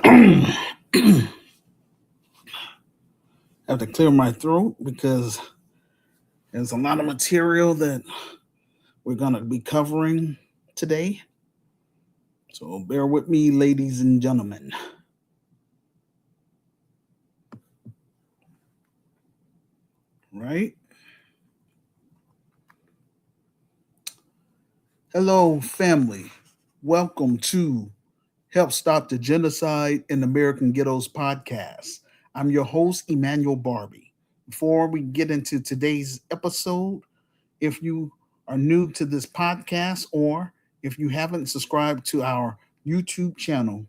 Have to clear my throat because there's a lot of material that we're going to be covering today. So bear with me, ladies and gentlemen. Right? Hello, family. Welcome to Help Stop the Genocide in American Ghettos podcast. I'm your host, Emmanuel Barbie. Before we get into today's episode, if you are new to this podcast or if you haven't subscribed to our YouTube channel,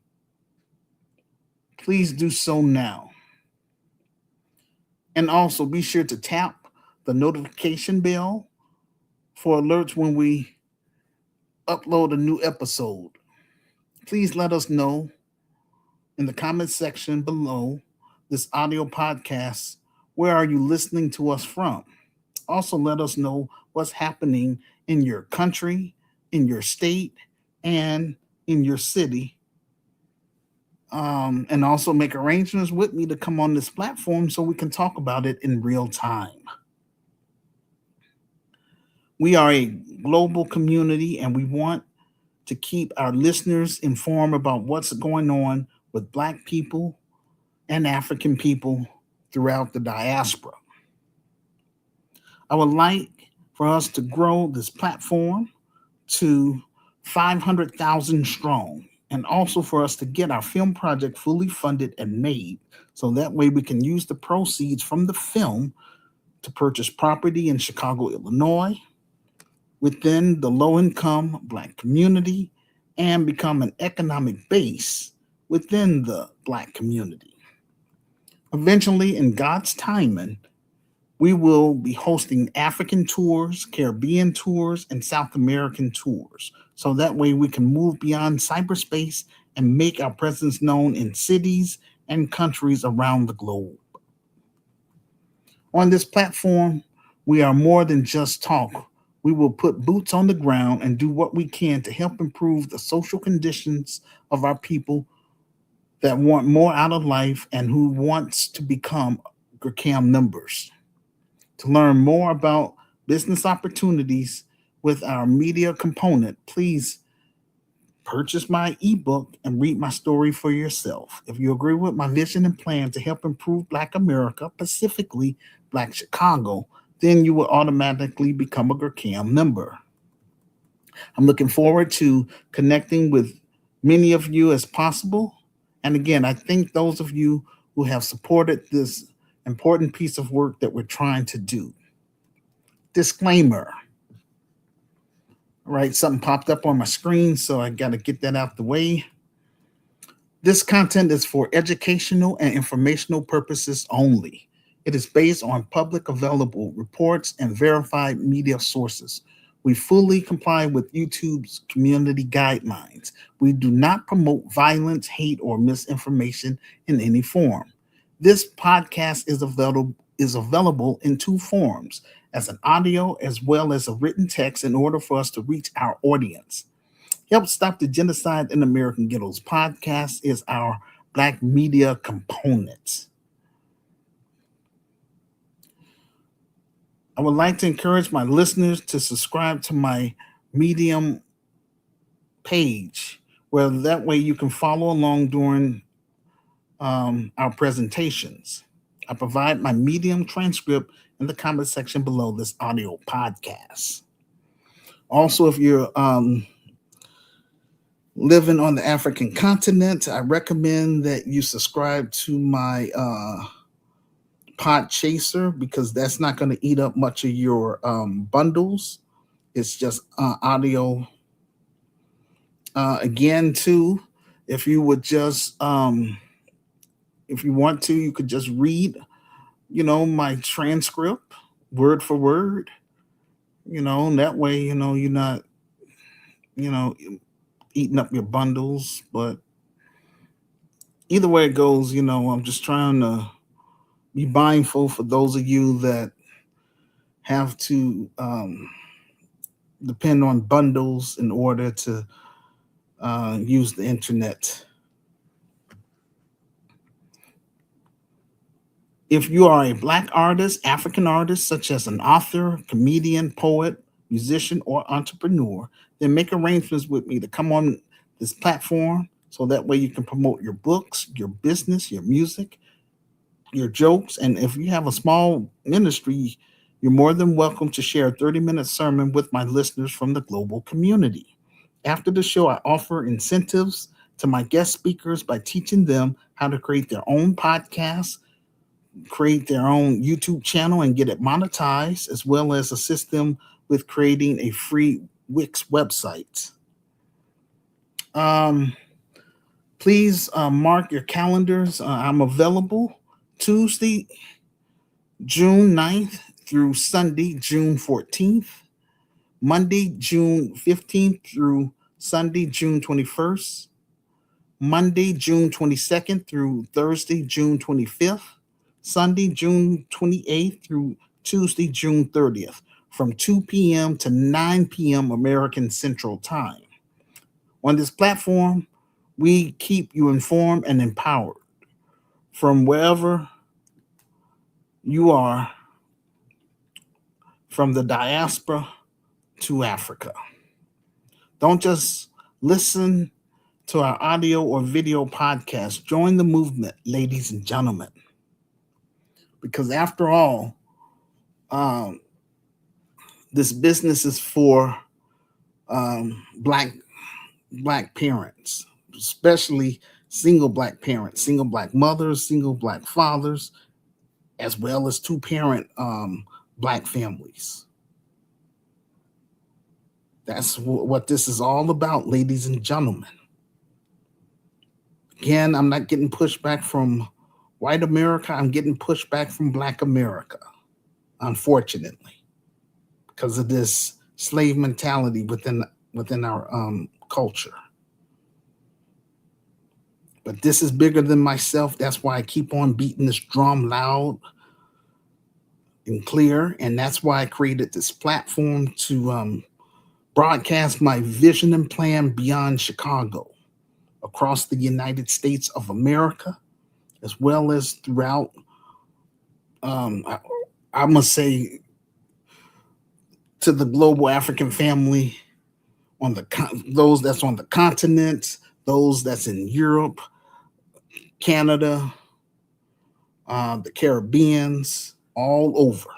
please do so now. And also be sure to tap the notification bell for alerts when we upload a new episode. Please let us know in the comment section below this audio podcast, where are you listening to us from? Also, let us know what's happening in your country, in your state, and in your city. And also make arrangements with me to come on this platform so we can talk about it in real time. We are a global community and we want to keep our listeners informed about what's going on with Black people and African people throughout the diaspora. I would like for us to grow this platform to 500,000 strong, and also for us to get our film project fully funded and made so that way we can use the proceeds from the film to purchase property in Chicago, Illinois, within the low income Black community, and become an economic base within the Black community. Eventually, in God's timing, we will be hosting African tours, Caribbean tours, and South American tours. So that way we can move beyond cyberspace and make our presence known in cities and countries around the globe. On this platform, we are more than just talk. We will put boots on the ground and do what we can to help improve the social conditions of our people that want more out of life and who wants to become GRCAM members. To learn more about business opportunities with our media component, please purchase my ebook and read my story for yourself. If you agree with my vision and plan to help improve Black America, specifically Black Chicago, then you will automatically become a GRCAM member. I'm looking forward to connecting with many of you as possible. And again, I thank those of you who have supported this important piece of work that we're trying to do. Disclaimer. All right, something popped up on my screen, so I got to get that out the way. This content is for educational and informational purposes only. It is based on public available reports and verified media sources. We fully comply with YouTube's community guidelines. We do not promote violence, hate, or misinformation in any form. This podcast is available in two forms, as an audio as well as a written text, in order for us to reach our audience. Help Stop the Genocide in American Ghettos podcast is our Black media component. I would like to encourage my listeners to subscribe to my Medium page, where that way you can follow along during our presentations. I provide my Medium transcript in the comment section below this audio podcast. Also, if you're living on the African continent, I recommend that you subscribe to my Pod Chaser, because that's not going to eat up much of your bundles. It's just audio. Again, too, if you would just, if you want to, you could just read, my transcript word for word, and that way, you're not, you know, eating up your bundles. But either way it goes, I'm just trying to be mindful for those of you that have to depend on bundles in order to use the internet. If you are a Black artist, African artist, such as an author, comedian, poet, musician, or entrepreneur, then make arrangements with me to come on this platform so that way you can promote your books, your business, your music, your jokes. And if you have a small ministry, you're more than welcome to share a 30-minute sermon with my listeners from the global community. After the show, I offer incentives to my guest speakers by teaching them how to create their own podcast, create their own YouTube channel and get it monetized, as well as assist them with creating a free Wix website. Um, Please mark your calendars. I'm available Tuesday, June 9th through Sunday, June 14th, Monday, June 15th through Sunday, June 21st, Monday, June 22nd through Thursday, June 25th, Sunday, June 28th through Tuesday, June 30th, from 2 p.m. to 9 p.m. American Central Time. On this platform, we keep you informed and empowered from wherever you are, from the diaspora to Africa. Don't just listen to our audio or video podcast. Join the movement, ladies and gentlemen, because after all, um, this business is for black parents, especially single black parents, single black mothers, single black fathers, as well as two parent black families. That's what this is all about, ladies and gentlemen. Again, I'm not getting pushback from white America. I'm getting pushback from black America, unfortunately, because of this slave mentality within our culture. But this is bigger than myself. That's why I keep on beating this drum loud and clear. And that's why I created this platform to broadcast my vision and plan beyond Chicago, across the United States of America, as well as throughout, I must say, to the global African family, on those that's on the continent, those that's in Europe, Canada, the Caribbeans, all over.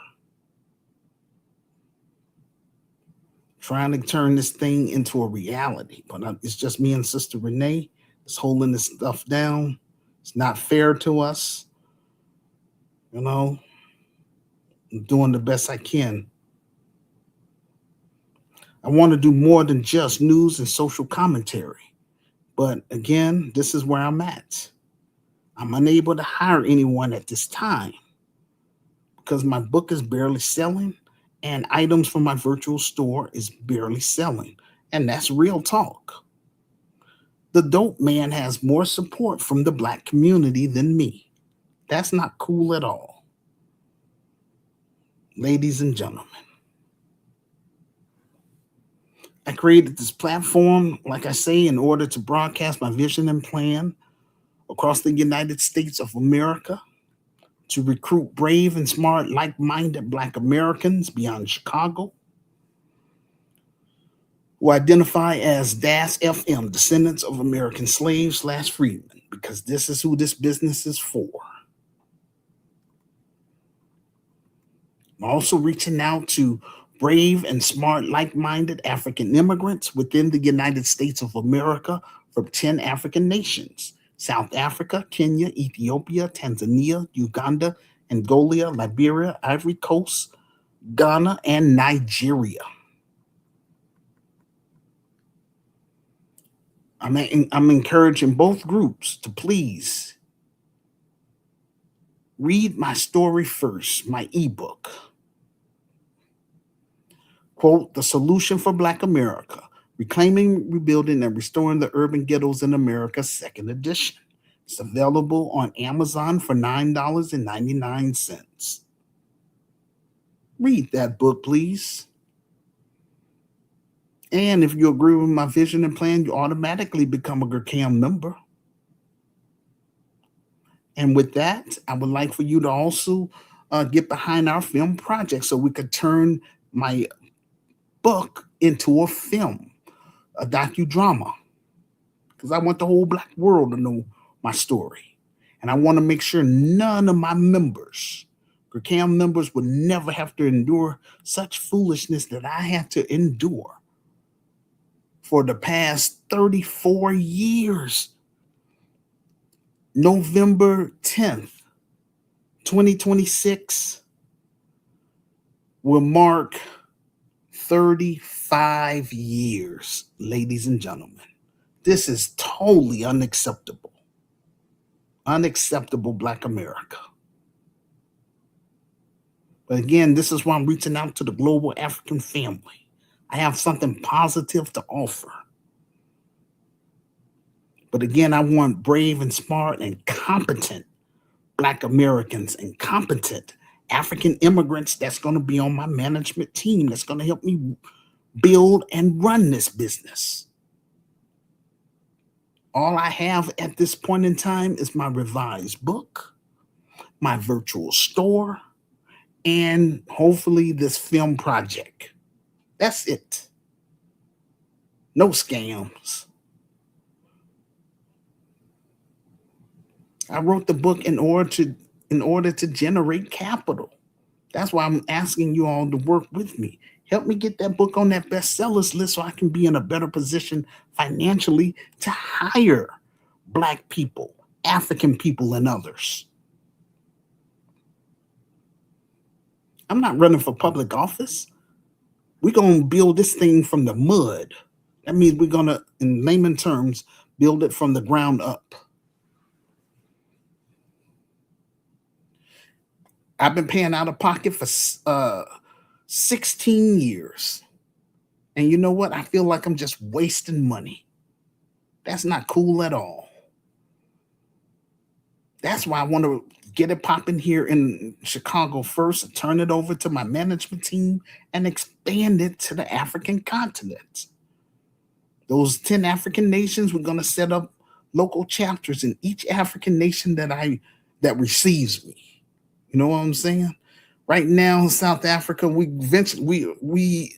Trying to turn this thing into a reality, but it's just me and Sister Renee. It's holding this stuff down. It's not fair to us. You know, I'm doing the best I can. I want to do more than just news and social commentary. But again, this is where I'm at. I'm unable to hire anyone at this time because my book is barely selling and items from my virtual store is barely selling. And that's real talk. The dope man has more support from the black community than me. That's not cool at all. Ladies and gentlemen, I created this platform, like I say, in order to broadcast my vision and plan across the United States of America, to recruit brave and smart, like-minded black Americans beyond Chicago, who identify as DAS FM, descendants of American slaves / freedmen, because this is who this business is for. I'm also reaching out to brave and smart, like-minded African immigrants within the United States of America from 10 African nations: South Africa, Kenya, Ethiopia, Tanzania, Uganda, Angola, Liberia, Ivory Coast, Ghana, and Nigeria. I'm encouraging both groups to please read my story first, my ebook. Quote, The Solution for Black America, Reclaiming, Rebuilding, and Restoring the Urban Ghettos in America, second edition. It's available on Amazon for $9.99. Read that book, please. And if you agree with my vision and plan, you automatically become a GERCAM member. And with that, I would like for you to also get behind our film project so we could turn my book into a film, a docudrama, because I want the whole black world to know my story. And I want to make sure none of my members, CAM members, would never have to endure such foolishness that I had to endure for the past 34 years. November 10th, 2026 will mark 35 years, ladies and gentlemen. This is totally unacceptable. Unacceptable, Black America. But again, this is why I'm reaching out to the global African family. I have something positive to offer. But again, I want brave and smart and competent Black Americans and competent African immigrants that's going to be on my management team, that's going to help me build and run this business. All I have at this point in time is my revised book, my virtual store, and hopefully this film project. That's it. No scams. I wrote the book in order to generate capital. That's why I'm asking you all to work with me. Help me get that book on that bestsellers list so I can be in a better position financially to hire Black people, African people, and others. I'm not running for public office. We're going to build this thing from the mud. That means we're going to, in layman terms, build it from the ground up. I've been paying out of pocket for 16 years. And you know what? I feel like I'm just wasting money. That's not cool at all. That's why I want to get it popping here in Chicago first, turn it over to my management team, and expand it to the African continent. Those 10 African nations, we're going to set up local chapters in each African nation that receives me. You know what I'm saying? Right now, South Africa,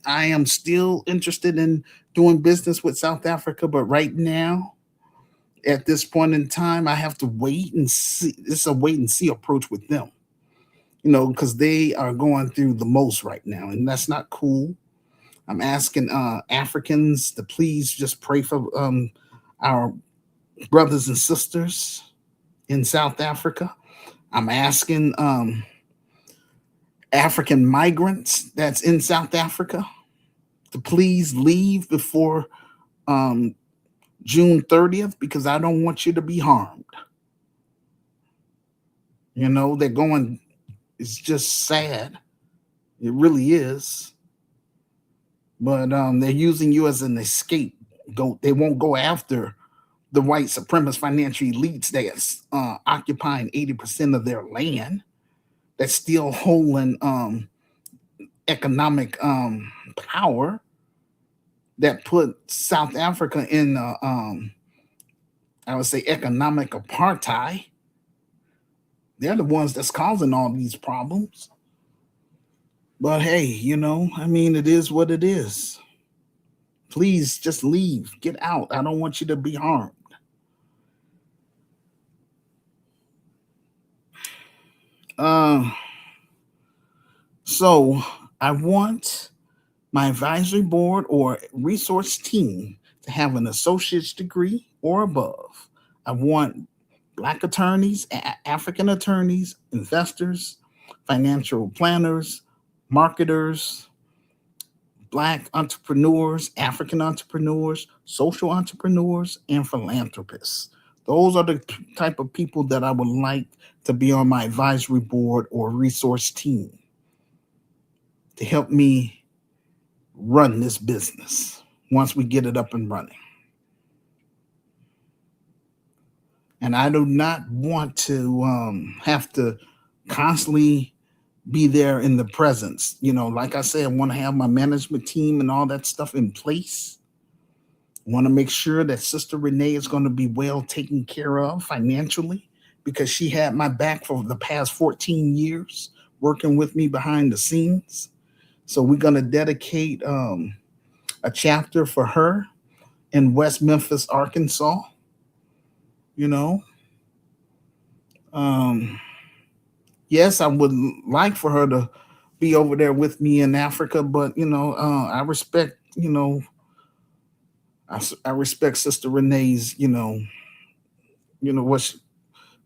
I am still interested in doing business with South Africa, but right now, at this point in time, I have to wait and see. It's a wait and see approach with them, because they are going through the most right now, and that's not cool. I'm asking Africans to please just pray for our brothers and sisters in South Africa. I'm asking African migrants that's in South Africa to please leave before June 30th because I don't want you to be harmed. They're going, it's just sad. It really is. But they're using you as an scapegoat. They won't go after the white supremacist financial elites that's occupying 80% of their land, that's still holding economic power, that put South Africa in, I would say, economic apartheid. They're the ones that's causing all these problems. But hey, it is what it is. Please just leave, get out. I don't want you to be harmed. So I want my advisory board or resource team to have an associate's degree or above. I want Black attorneys, African attorneys, investors, financial planners, marketers, Black entrepreneurs, African entrepreneurs, social entrepreneurs, and philanthropists. Those are the type of people that I would like to be on my advisory board or resource team to help me run this business once we get it up and running. And I do not want to have to constantly be there in the presence. Like I said, I want to have my management team and all that stuff in place. I want to make sure that Sister Renee is going to be well taken care of financially because she had my back for the past 14 years, working with me behind the scenes. So we're going to dedicate a chapter for her in West Memphis, Arkansas. You know, um, yes, I would like for her to be over there with me in Africa, but I respect, I respect Sister Renee's,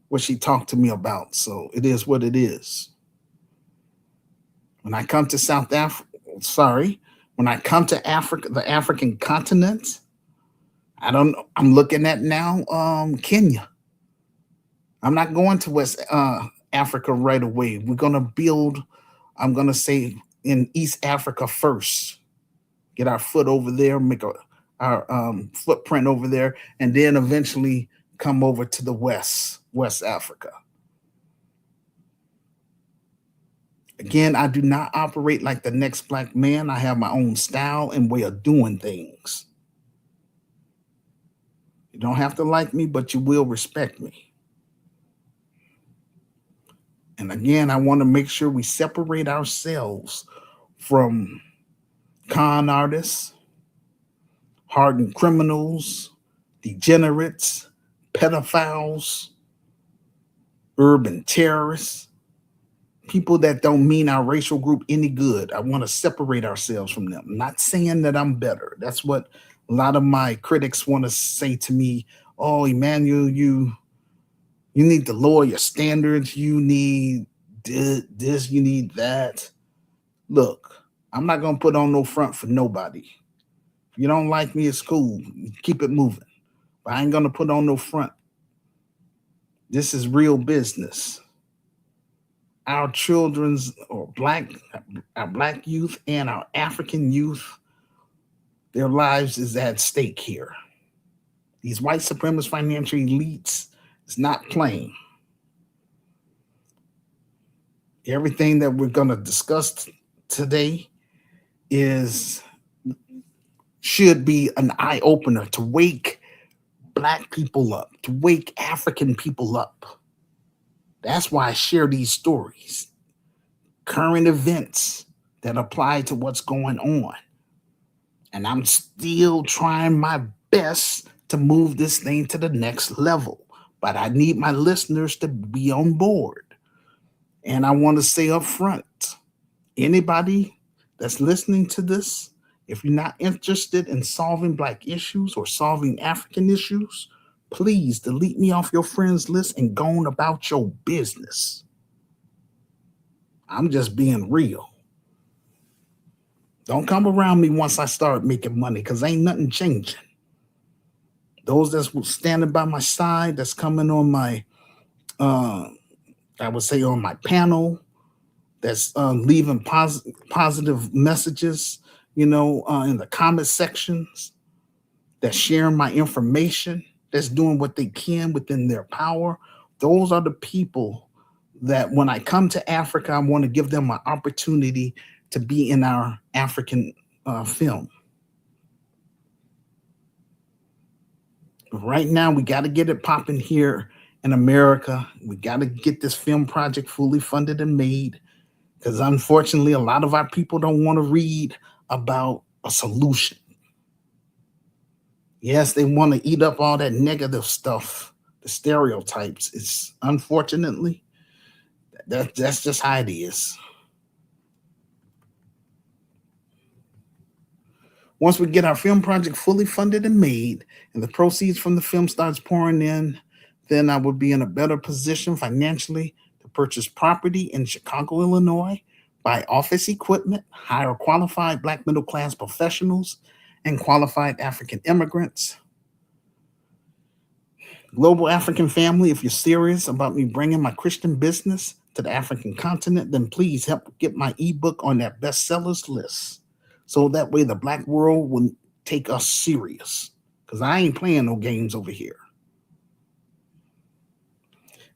what she talked to me about. So it is what it is. When I come to South Africa, sorry, when I come to Africa, the African continent, I don't. I'm looking at now, Kenya. I'm not going to West Africa right away. We're gonna build. I'm gonna say in East Africa first. Get our foot over there, make our footprint over there, and then eventually come over to the West Africa. Again, I do not operate like the next black man. I have my own style and way of doing things. You don't have to like me, but you will respect me. And again, I want to make sure we separate ourselves from con artists, hardened criminals, degenerates, pedophiles, urban terrorists, people that don't mean our racial group any good. I want to separate ourselves from them. I'm not saying that I'm better. That's what a lot of my critics want to say to me. Oh, Emmanuel, you need to lower your standards. You need this, you need that. Look, I'm not gonna put on no front for nobody. If you don't like me, it's cool. Keep it moving. But I ain't gonna put on no front. This is real business. Our children's or our black youth and our African youth, their lives is at stake here. These white supremacist financial elites is not playing. Everything that we're gonna discuss today is should be an eye opener to wake black people up, to wake African people up. That's why I share these stories, current events that apply to what's going on. And I'm still trying my best to move this thing to the next level. But I need my listeners to be on board. And I want to say up front, anybody that's listening to this, if you're not interested in solving black issues or solving African issues, please delete me off your friends list and go on about your business. I'm just being real. Don't come around me once I start making money because ain't nothing changing. Those that's standing by my side, that's coming on my, I would say on my panel, that's leaving positive messages, in the comment sections, that's sharing my information, that's doing what they can within their power. Those are the people that when I come to Africa, I want to give them an opportunity to be in our African film. Right now, we got to get it popping here in America. We got to get this film project fully funded and made because unfortunately, a lot of our people don't want to read about a solution. Yes, they want to eat up all that negative stuff, the stereotypes. It's unfortunately that's just how it is. Once we get our film project fully funded and made, and the proceeds from the film starts pouring in, then I would be in a better position financially to purchase property in Chicago, Illinois, buy office equipment, hire qualified black middle class professionals, and qualified African immigrants. Global African family, if you're serious about me bringing my Christian business to the African continent, then please help get my ebook on that bestsellers list. So that way the black world will take us serious. Because I ain't playing no games over here.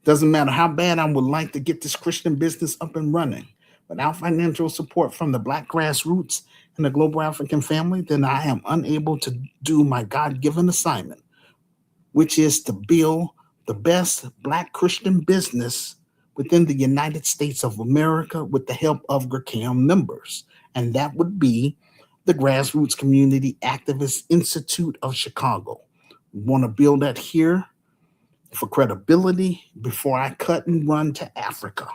Doesn't matter how bad I would like to get this Christian business up and running. Without financial support from the black grassroots and the global African family, then I am unable to do my God-given assignment, which is to build the best Black Christian business within the United States of America with the help of GRCAM members. And that would be the Grassroots Community Activist Institute of Chicago. We want to build that here for credibility before I cut and run to Africa.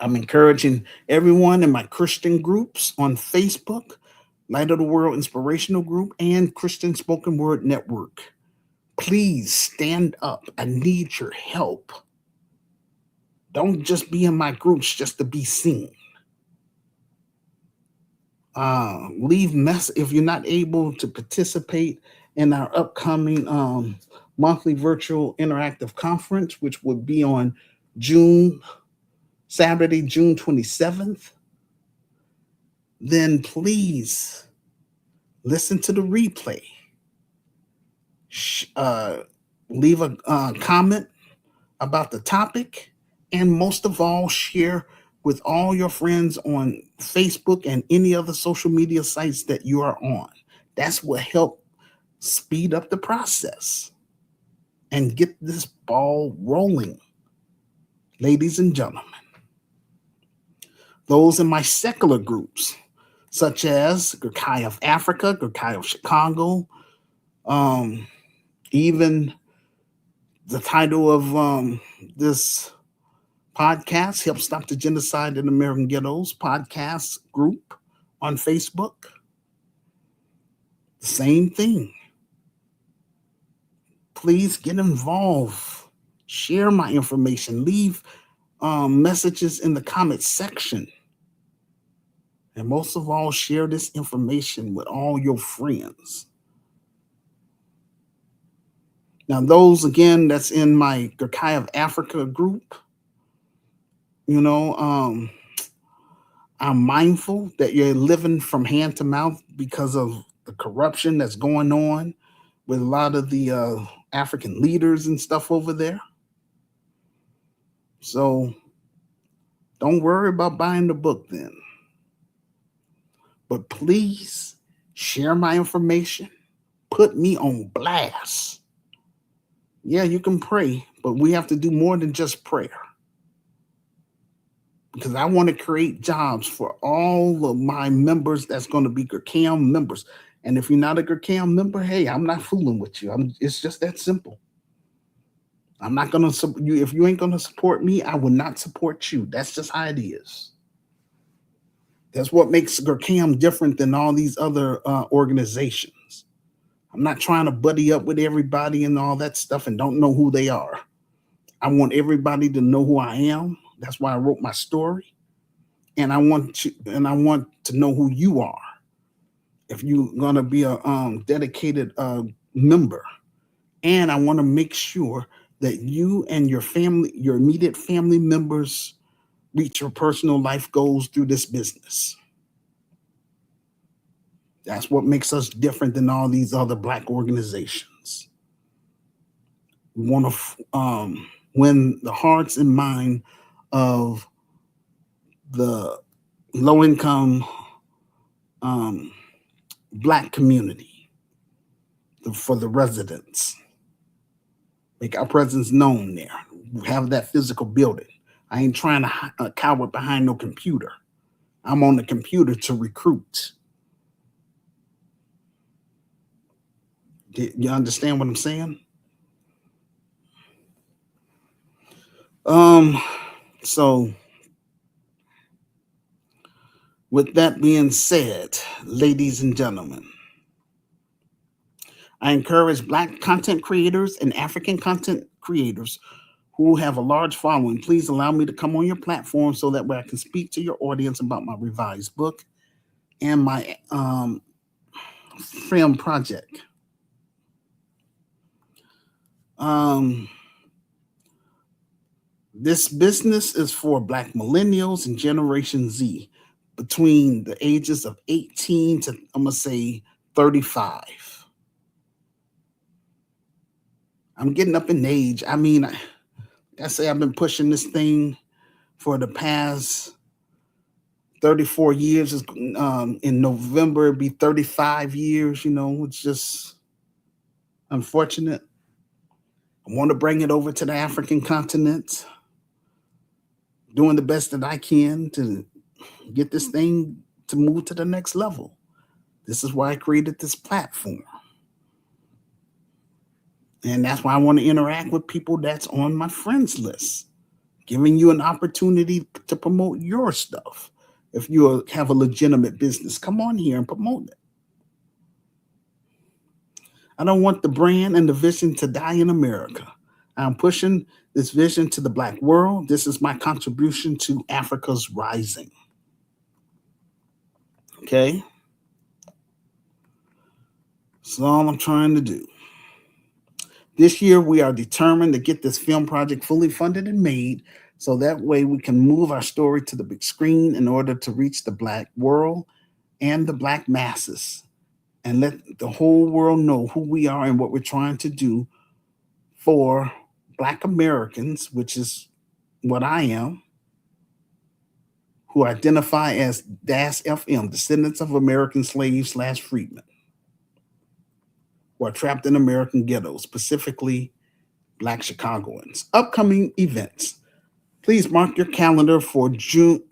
I'm encouraging everyone in my Christian groups on Facebook, Light of the World Inspirational Group, and Christian Spoken Word Network. Please stand up. I need your help. Don't just be in my groups just to be seen. Leave mess if you're not able to participate in our upcoming monthly virtual interactive conference, which will be on Saturday, June 27th. Then please listen to the replay. Leave a comment about the topic, and most of all, share with all your friends on Facebook and any other social media sites that you are on. That's what helps speed up the process and get this ball rolling. Ladies and gentlemen, those in my secular groups, such as GRCAI of Africa, GRCAI of Chicago, even the title of this podcast, Help Stop the Genocide in American Ghettos podcast group on Facebook. The same thing. Please get involved. Share my information. Leave messages in the comment section. And most of all, share this information with all your friends. Now, those, again, that's in my GRCAI of Africa group, I'm mindful that you're living from hand to mouth because of the corruption that's going on with a lot of the African leaders and stuff over there. So don't worry about buying the book then. But please share my information. Put me on blast. Yeah, you can pray, but we have to do more than just prayer. Because I want to create jobs for all of my members that's going to be GRCAM members. And if you're not a GRCAM member, hey, I'm not fooling with you. It's just that simple. I'm not going to you. If you ain't going to support me, I will not support you. That's just how it is. That's what makes GRCAM different than all these other organizations. I'm not trying to buddy up with everybody and all that stuff and don't know who they are. I want everybody to know who I am. That's why I wrote my story. And I want to know who you are. If you're going to be a dedicated member. And I want to make sure that you and your family, your immediate family members, reach your personal life goals through this business. That's what makes us different than all these other Black organizations. We want to win the hearts and mind of the low-income Black community, for the residents. Make our presence known there. Have that physical building. I ain't trying to cower behind no computer. I'm on the computer to recruit. You understand what I'm saying? So with that being said, ladies and gentlemen, I encourage Black content creators and African content creators who have a large following. Please allow me to come on your platform so that way I can speak to your audience about my revised book and my film project. This business is for Black millennials and Generation Z between the ages of 18 to, I'm going to say, 35. I'm getting up in age. I mean, I say I've been pushing this thing for the past 34 years. In November, it'd be 35 years. It's just, unfortunate. I want to bring it over to the African continent, doing the best that I can to get this thing to move to the next level. This is why I created this platform. And that's why I want to interact with people that's on my friends list, giving you an opportunity to promote your stuff. If you have a legitimate business, come on here and promote it. I don't want the brand and the vision to die in America. I'm pushing this vision to the Black world. This is my contribution to Africa's rising. Okay? That's all I'm trying to do. This year, we are determined to get this film project fully funded and made so that way we can move our story to the big screen in order to reach the Black world and the Black masses and let the whole world know who we are and what we're trying to do for Black Americans, which is what I am, who identify as DAS FM, descendants of American slaves slash freedmen, who are trapped in American ghettos, specifically Black Chicagoans. Upcoming events. Please mark your calendar for Please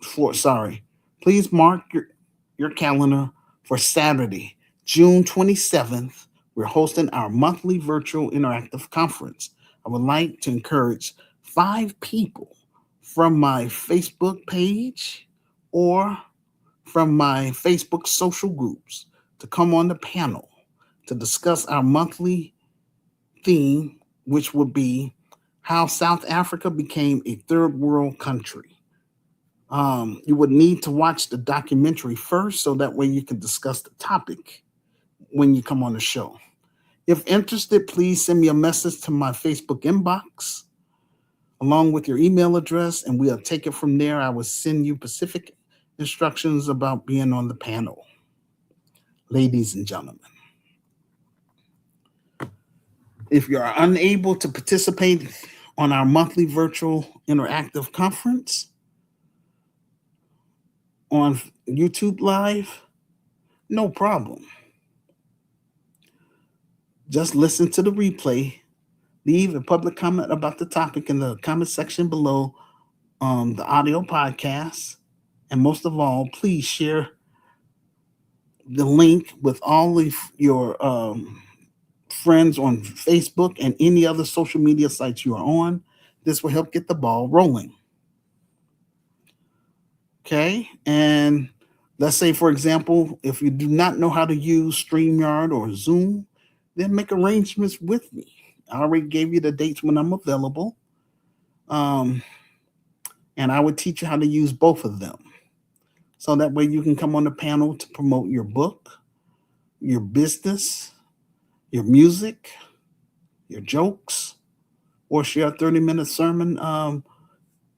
mark your calendar for Saturday, June 27th. We're hosting our monthly virtual interactive conference. I would like to encourage 5 people from my Facebook page or from my Facebook social groups to come on the panel to discuss our monthly theme, which would be how South Africa became a third world country. You would need to watch the documentary first so that way you can discuss the topic when you come on the show. If interested, please send me a message to my Facebook inbox along with your email address, and we'll take it from there. I will send you specific instructions about being on the panel. Ladies and gentlemen, if you are unable to participate on our monthly virtual interactive conference on YouTube Live, no problem. Just listen to the replay, leave a public comment about the topic in the comment section below the audio podcast, and most of all, please share the link with all of your friends on Facebook and any other social media sites you are on. This will help get the ball rolling. Okay, and let's say, for example, if you do not know how to use StreamYard or Zoom, then make arrangements with me. I already gave you the dates when I'm available. Um, and I would teach you how to use both of them. So that way you can come on the panel to promote your book, your business, your music, your jokes, or share a 30-minute sermon.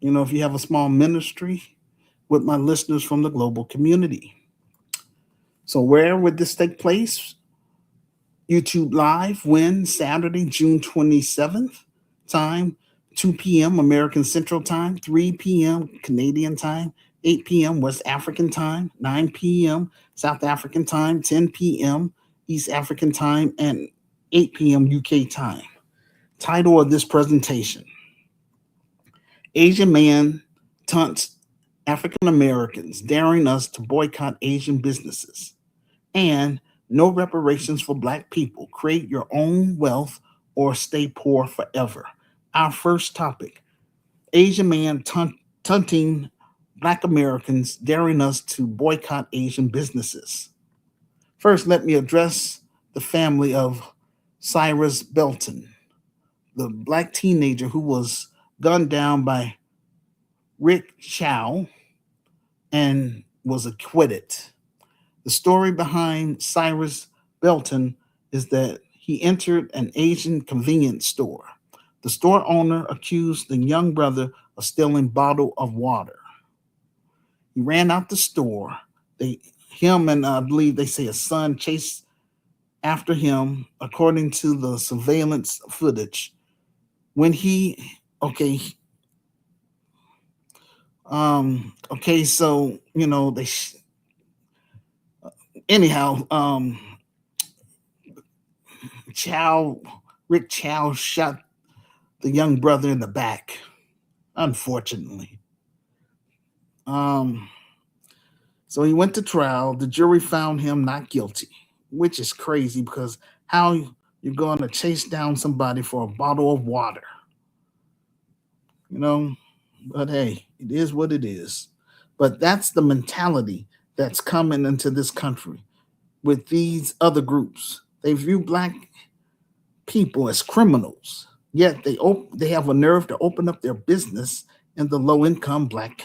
If you have a small ministry with my listeners from the global community. So where would this take place? YouTube Live, when? Saturday, June 27th, time 2 p.m. American Central Time, 3 p.m. Canadian Time, 8 p.m. West African Time, 9 p.m. South African Time, 10 p.m. East African Time, and 8 p.m. UK Time. Title of this presentation: Asian Man Taunts African Americans, daring us to boycott Asian businesses, and no reparations for Black people. Create your own wealth or stay poor forever. Our first topic: Asian man taunting Black Americans, daring us to boycott Asian businesses. First, let me address the family of Cyrus Belton, the Black teenager who was gunned down by Rick Chow and was acquitted. The story behind Cyrus Belton is that he entered an Asian convenience store. The store owner accused the young brother of stealing a bottle of water. He ran out the store. Him and I believe they say a son chased after him, according to the surveillance footage. When he, okay, so they anyhow, Chow, Rick Chow shot the young brother in the back, unfortunately. Um, so he went to trial. The jury found him not guilty, which is crazy because how you're going to chase down somebody for a bottle of water, you know? But hey, it is what it is. But that's the mentality that's coming into this country with these other groups. They view black people as criminals, yet they have a nerve to open up their business in the low income black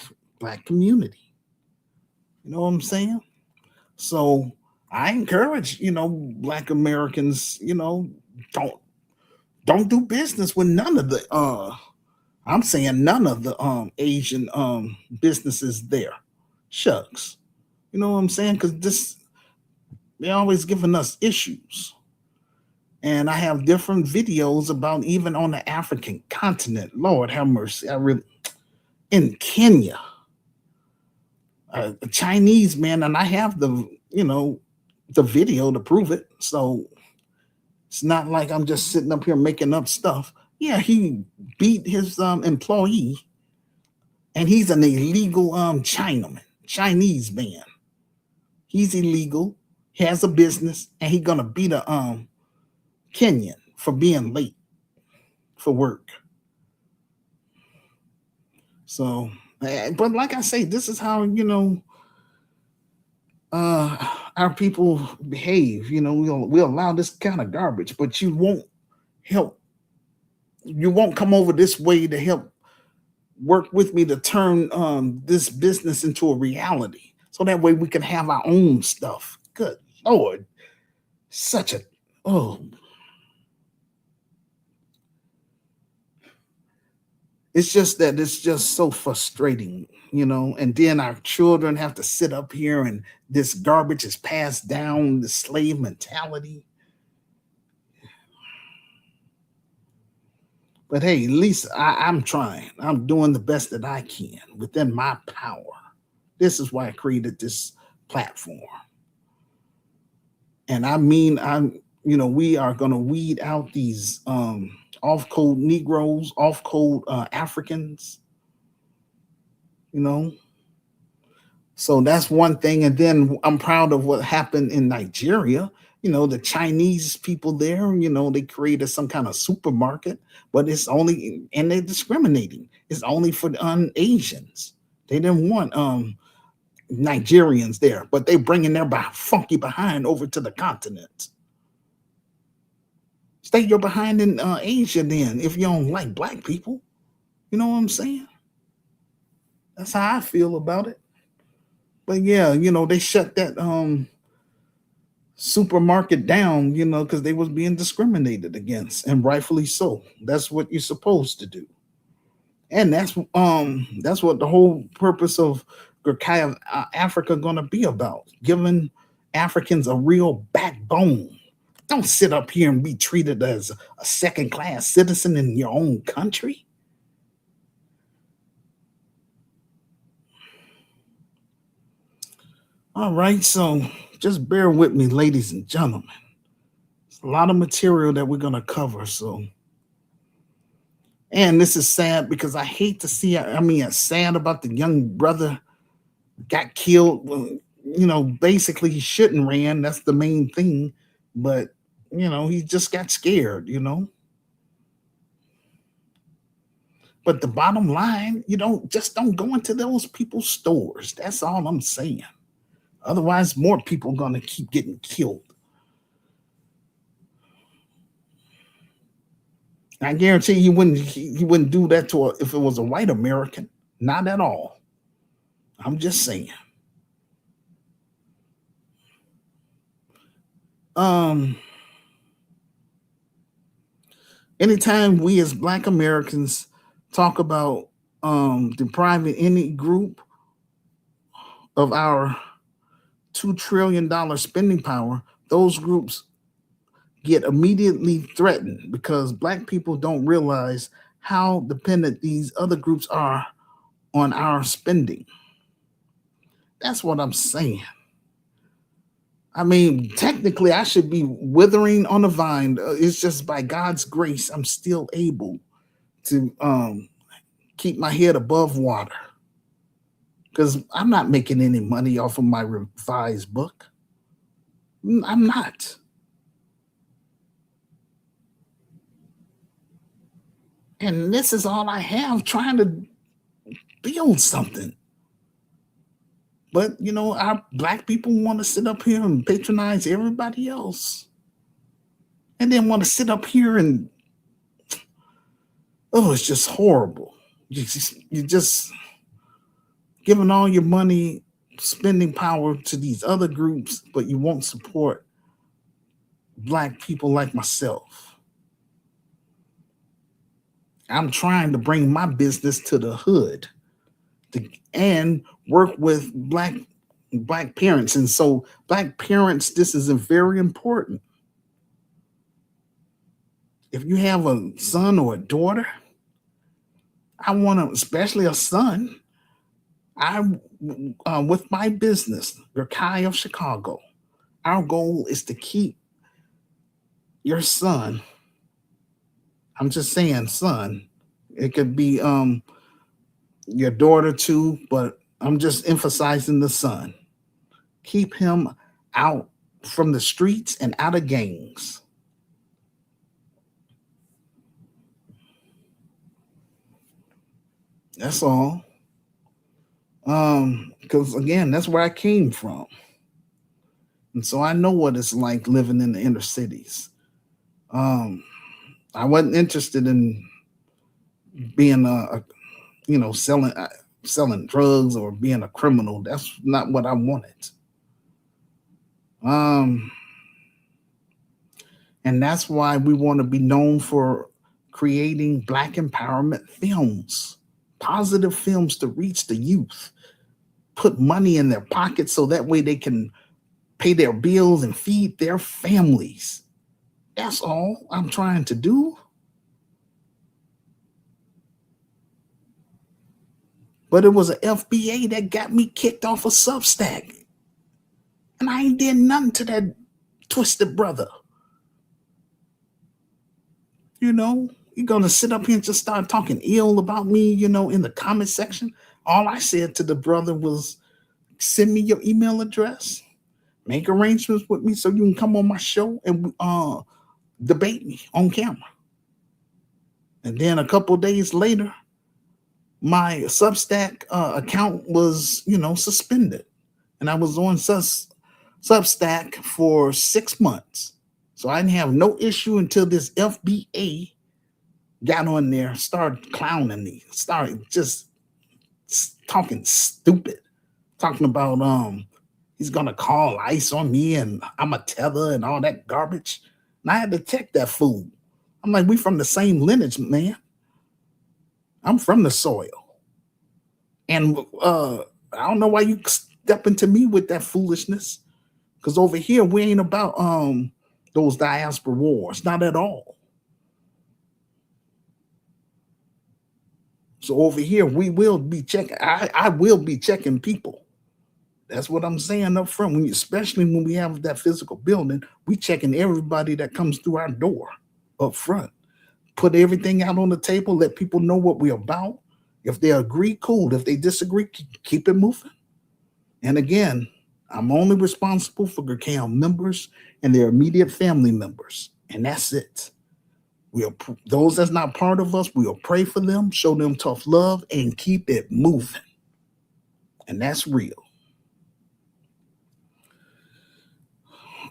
community. You know what I'm saying? So I encourage, black Americans, don't don't do business with none of the I'm saying none of the Asian businesses there. Shucks. You know what I'm saying? Because this they're always giving us issues. And I have different videos about even on the African continent. Lord have mercy. I really in Kenya, a Chinese man, and I have the video to prove it. So it's not like I'm just sitting up here making up stuff. Yeah, he beat his employee, and he's an illegal Chinaman, Chinese man. He's illegal. He has a business, and he's gonna beat a Kenyan for being late for work. So, but like I say, this is how uh, our people behave. We'll allow this kind of garbage, but you won't help. You won't come over this way to help work with me to turn this business into a reality, so that way we can have our own stuff. Good Lord, such a oh it's just that it's just so frustrating, and then our children have to sit up here and this garbage is passed down, the slave mentality. But hey, at least I'm trying. I'm doing the best that I can within my power. This is why I created this platform. And I mean, we are going to weed out these off code Negroes, off code Africans, you know. So that's one thing. And then I'm proud of what happened in Nigeria. The Chinese people there, they created some kind of supermarket, but it's only, and they're discriminating. It's only for Asians. They didn't want Nigerians there, but they bringing their funky behind over to the continent. Stay your behind in Asia then if you don't like black people. You know what I'm saying? That's how I feel about it. But yeah, they shut that supermarket down, because they was being discriminated against, and rightfully so. That's what you're supposed to do. And that's what the whole purpose of Gurkha Africa gonna be about, giving Africans a real backbone. Don't sit up here and be treated as a second class citizen in your own country. All right, so just bear with me, ladies and gentlemen. It's a lot of material that we're gonna cover. So, and this is sad because I hate to see. I mean, it's sad about the young brother got killed. Well, basically he shouldn't ran. That's the main thing, but he just got scared. But the bottom line, just don't go into those people's stores. That's all I'm saying. Otherwise, more people gonna keep getting killed. I guarantee he wouldn't do that if it was a white American. Not at all. I'm just saying. Um, Anytime we as Black Americans talk about depriving any group of our $2 trillion spending power, those groups get immediately threatened because Black people don't realize how dependent these other groups are on our spending. That's what I'm saying. I mean, technically, I should be withering on the vine. It's just by God's grace I'm still able to keep my head above water because I'm not making any money off of my revised book. I'm not. And this is all I have trying to build something. But, our black people want to sit up here and patronize everybody else. And then want to sit up here and, oh, it's just horrible. You just giving all your money, spending power to these other groups, but you won't support black people like myself. I'm trying to bring my business to the hood and work with black parents. And so black parents, this is a very important. If you have a son or a daughter, I want to, especially a son, I with my business, Rakai of Chicago, our goal is to keep your son. I'm just saying, son. It could be your daughter too, but I'm just emphasizing the son. Keep him out from the streets and out of gangs. That's all. Because again, that's where I came from. And so I know what it's like living in the inner cities. Um, I wasn't interested in being selling drugs or being a criminal. That's not what I wanted. Um, and that's why we want to be known for creating black empowerment films, positive films to reach the youth, put money in their pockets so that way they can pay their bills and feed their families. That's all I'm trying to do. But it was an FBA that got me kicked off of Substack. And I ain't did nothing to that twisted brother. You're going to sit up here and just start talking ill about me, in the comment section. All I said to the brother was send me your email address, make arrangements with me so you can come on my show and debate me on camera. And then a couple days later, my Substack account was, suspended. And I was on Substack for 6 months. So I didn't have no issue until this FBA got on there, started clowning me, started just talking stupid, talking about he's gonna call ICE on me and I'm a tether and all that garbage. And I had to check that fool. I'm like, we from the same lineage, man. I'm from the soil. And I don't know why you step into me with that foolishness. Because over here we ain't about those diaspora wars, not at all. So over here we will be checking. I will be checking people. That's what I'm saying up front. Especially when we have that physical building, we checking everybody that comes through our door up front. Put everything out on the table. Let people know what we're about. If they agree, cool. If they disagree, keep it moving. And again, I'm only responsible for Gurkhan members and their immediate family members, and that's it. Those that's not part of us, we'll pray for them, show them tough love, and keep it moving. And that's real.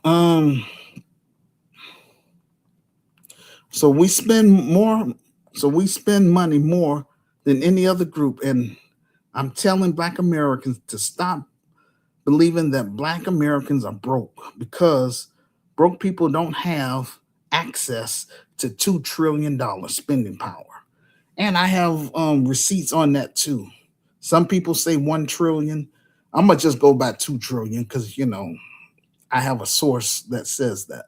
Um, so we spend more, so we spend money more than any other group, and I'm telling Black Americans to stop believing that Black Americans are broke because broke people don't have access to $2 trillion spending power. And I have receipts on that too. Some people say 1 trillion. I'm gonna just go by 2 trillion because I have a source that says that.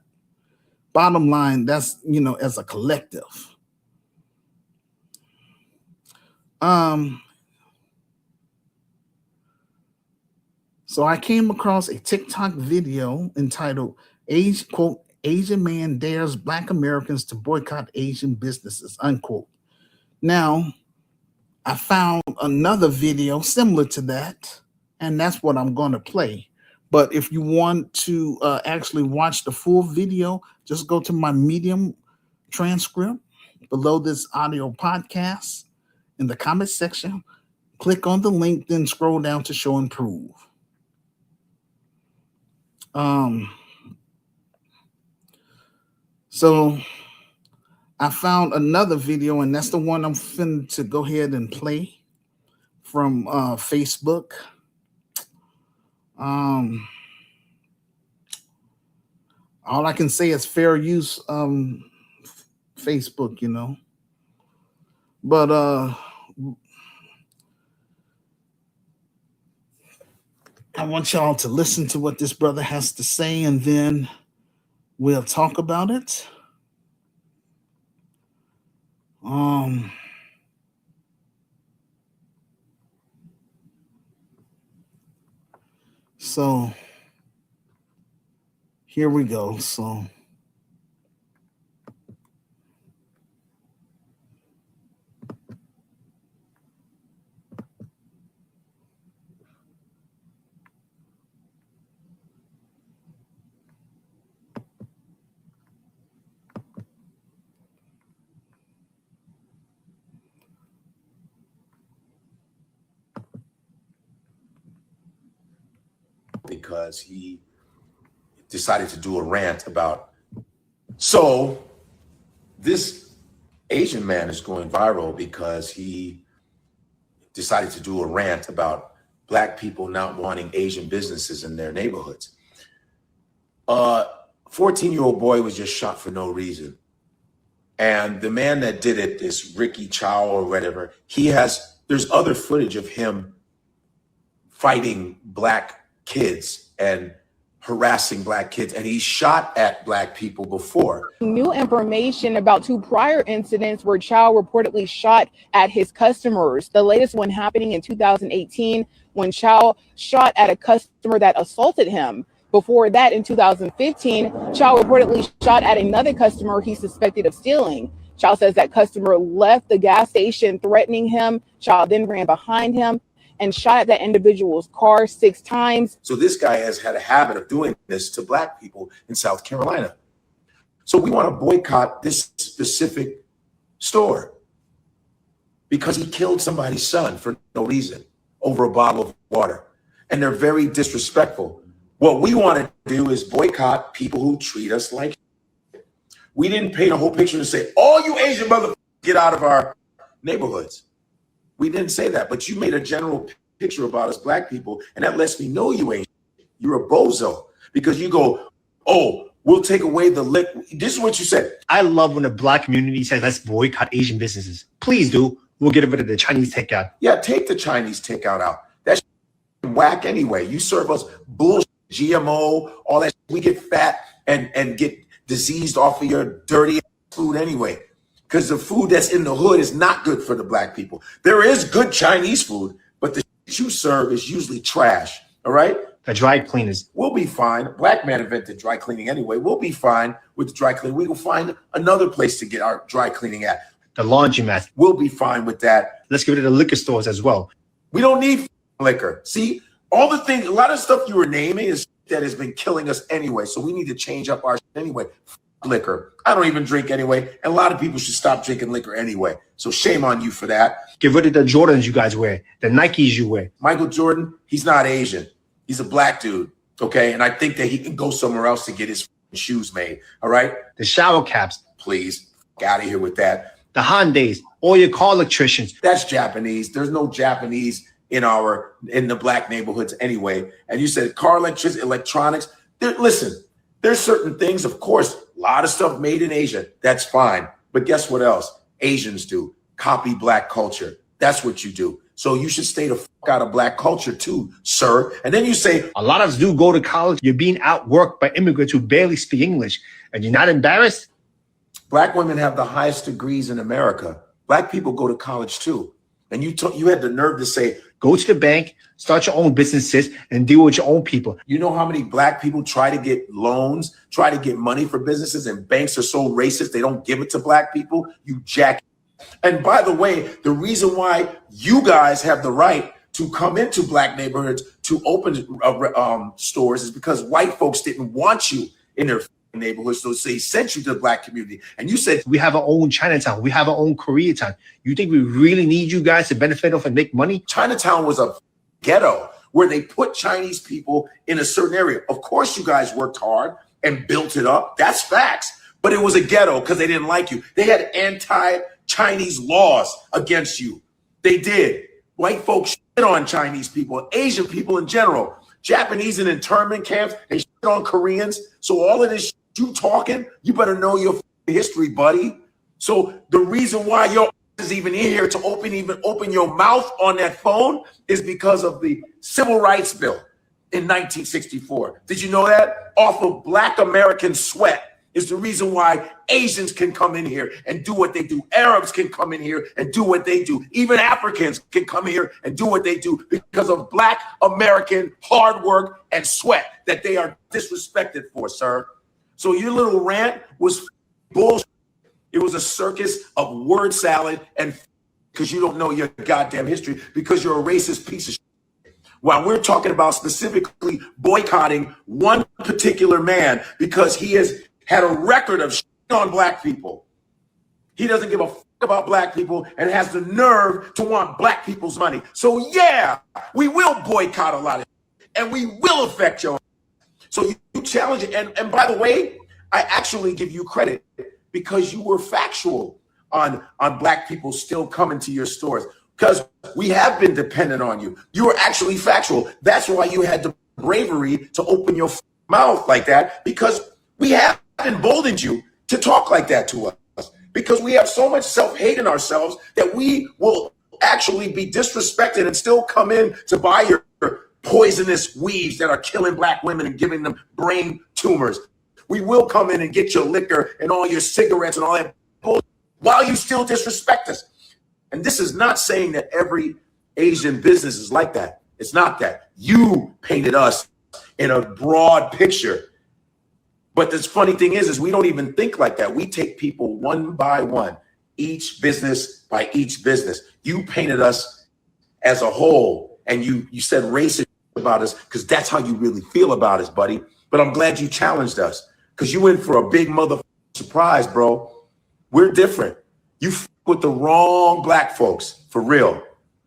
Bottom line, that's as a collective. Um, So I came across a TikTok video entitled quote, Asian man dares black Americans to boycott Asian businesses, unquote. Now, I found another video similar to that, and that's what I'm going to play. But if you want to actually watch the full video, just go to my Medium transcript below this audio podcast in the comment section. Click on the link, then scroll down to show and prove. So I found another video, and that's the one I'm finna to go ahead and play from Facebook. All I can say is fair use Facebook, you know. But I want y'all to listen to what this brother has to say, and then we'll talk about it. So here we go. So because he decided to do a rant about, so this Asian man is going viral because he decided to do a rant about black people not wanting Asian businesses in their neighborhoods. 14-year-old boy was just shot for no reason. And the man that did it, this Ricky Chow or whatever, there's other footage of him fighting black kids and harassing black kids, and he shot at black people before. New information about 2 prior incidents where Chow reportedly shot at his customers. The latest one happening in 2018 when Chow shot at a customer that assaulted him. Before that, in 2015, Chow reportedly shot at another customer he suspected of stealing. Chow says that customer left the gas station threatening him. Chow then ran behind him and shot at that individual's car 6 times. So this guy has had a habit of doing this to black people in South Carolina. So we want to boycott this specific store because he killed somebody's son for no reason over a bottle of water. And they're very disrespectful. What we want to do is boycott people who treat us like shit. We didn't paint a whole picture and say, all you Asian motherfuckers get out of our neighborhoods. We didn't say that, but you made a general picture about us black people, and that lets me know you ain't. You're a bozo because you go, oh, we'll take away the lick. This is what you said. I love when the black community says, let's boycott Asian businesses. Please do. We'll get rid of the Chinese takeout. Yeah, take the Chinese takeout out. That's whack anyway. You serve us bullshit, GMO, all that. We get fat and get diseased off of your dirty food anyway. Because the food that's in the hood is not good for the black people. There is good Chinese food, but the shit you serve is usually trash, all right? The dry cleaners. We'll be fine. A black man invented dry cleaning anyway. We'll be fine with the dry cleaning. We will find another place to get our dry cleaning at. The laundromat. We'll be fine with that. Let's get rid of the liquor stores as well. We don't need liquor. See, all the things, a lot of stuff you were naming is that has been killing us anyway. So we need to change up our shit anyway. Liquor. I don't even drink anyway. And a lot of people should stop drinking liquor anyway. So shame on you for that. Get rid of the Jordans you guys wear, the Nikes you wear. Michael Jordan, he's not Asian. He's a black dude. Okay. And I think that he can go somewhere else to get his shoes made. All right. The shower caps. Please get out of here with that. The Hondas, all your car electricians. That's Japanese. There's no Japanese in the black neighborhoods anyway. And you said car electronics. Listen, there's certain things, of course, a lot of stuff made in Asia. That's fine. But guess what else? Asians do. Copy black culture. That's what you do. So you should stay the fuck out of black culture too, sir. And then you say, a lot of us do go to college. You're being outworked by immigrants who barely speak English. And you're not embarrassed? Black women have the highest degrees in America. Black people go to college too. And you had the nerve to say, Go to the bank, start your own businesses, and deal with your own people. You know how many black people try to get loans, try to get money for businesses, and banks are so racist they don't give it to black people? You jack. And by the way, the reason why you guys have the right to come into black neighborhoods to open stores is because white folks didn't want you in their neighborhoods, so they sent you to the black community. And you said, we have our own Chinatown, we have our own Koreatown. You think we really need you guys to benefit off and make money? Chinatown was a ghetto where they put Chinese people in a certain area. Of course, you guys worked hard and built it up. That's facts. But it was a ghetto because they didn't like you. They had anti-Chinese laws against you. They did. White folks shit on Chinese people, Asian people in general, Japanese in internment camps, they shit on Koreans. So all of this you talking, you better know your history, buddy. So the reason why your is even in here to open your mouth on that phone is because of the Civil Rights Bill in 1964. Did you know that? Off of Black American sweat is the reason why Asians can come in here and do what they do. Arabs can come in here and do what they do. Even Africans can come here and do what they do because of Black American hard work and sweat that they are disrespected for, sir. So your little rant was bullshit. It was a circus of word salad and because you don't know your goddamn history because you're a racist piece of shit. While we're talking about specifically boycotting one particular man because he has had a record of shit on black people. He doesn't give a fuck about black people and has the nerve to want black people's money. So yeah, we will boycott a lot of shit and we will affect your. So you challenge it. And by the way, I actually give you credit because you were factual on black people still coming to your stores because we have been dependent on you. You were actually factual. That's why you had the bravery to open your mouth like that because we have emboldened you to talk like that to us because we have so much self-hate in ourselves that we will actually be disrespected and still come in to buy your poisonous weaves that are killing black women and giving them brain tumors. We will come in and get your liquor and all your cigarettes and all that bullshit while you still disrespect us. And this is not saying that every Asian business is like that. It's not that. You painted us in a broad picture. But the funny thing is we don't even think like that. We take people one by one, each business by each business. You painted us as a whole, and you said racist about us because that's how you really feel about us, buddy. But I'm glad you challenged us because you went for a big motherfucking surprise, bro. We're different. You with the wrong black folks, for real.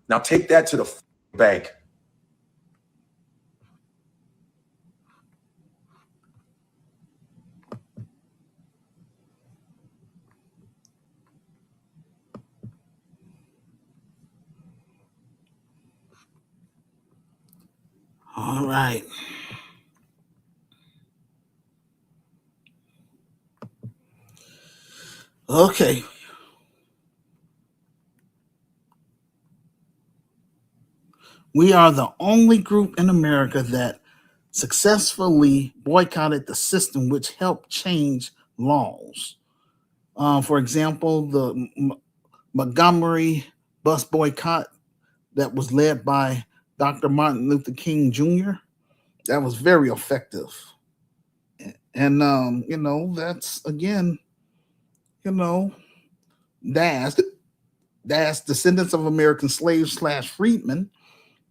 Now take that to the bank. All right. Okay. We are the only group in America that successfully boycotted the system which helped change laws. For example, the Montgomery bus boycott that was led by Dr. Martin Luther King Jr. That was very effective. And, that's, again, that's descendants of American slaves / freedmen.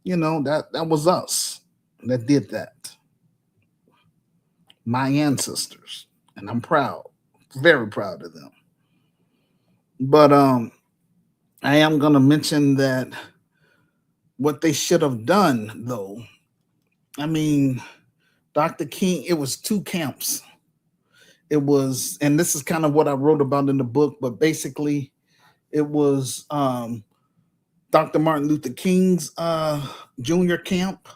That was us that did that. My ancestors. And I'm proud, very proud of them. But I am going to mention that what they should have done, though. I mean, Dr. King, it was two camps. It was, and this is kind of what I wrote about in the book, but basically it was Dr. Martin Luther King's Jr. camp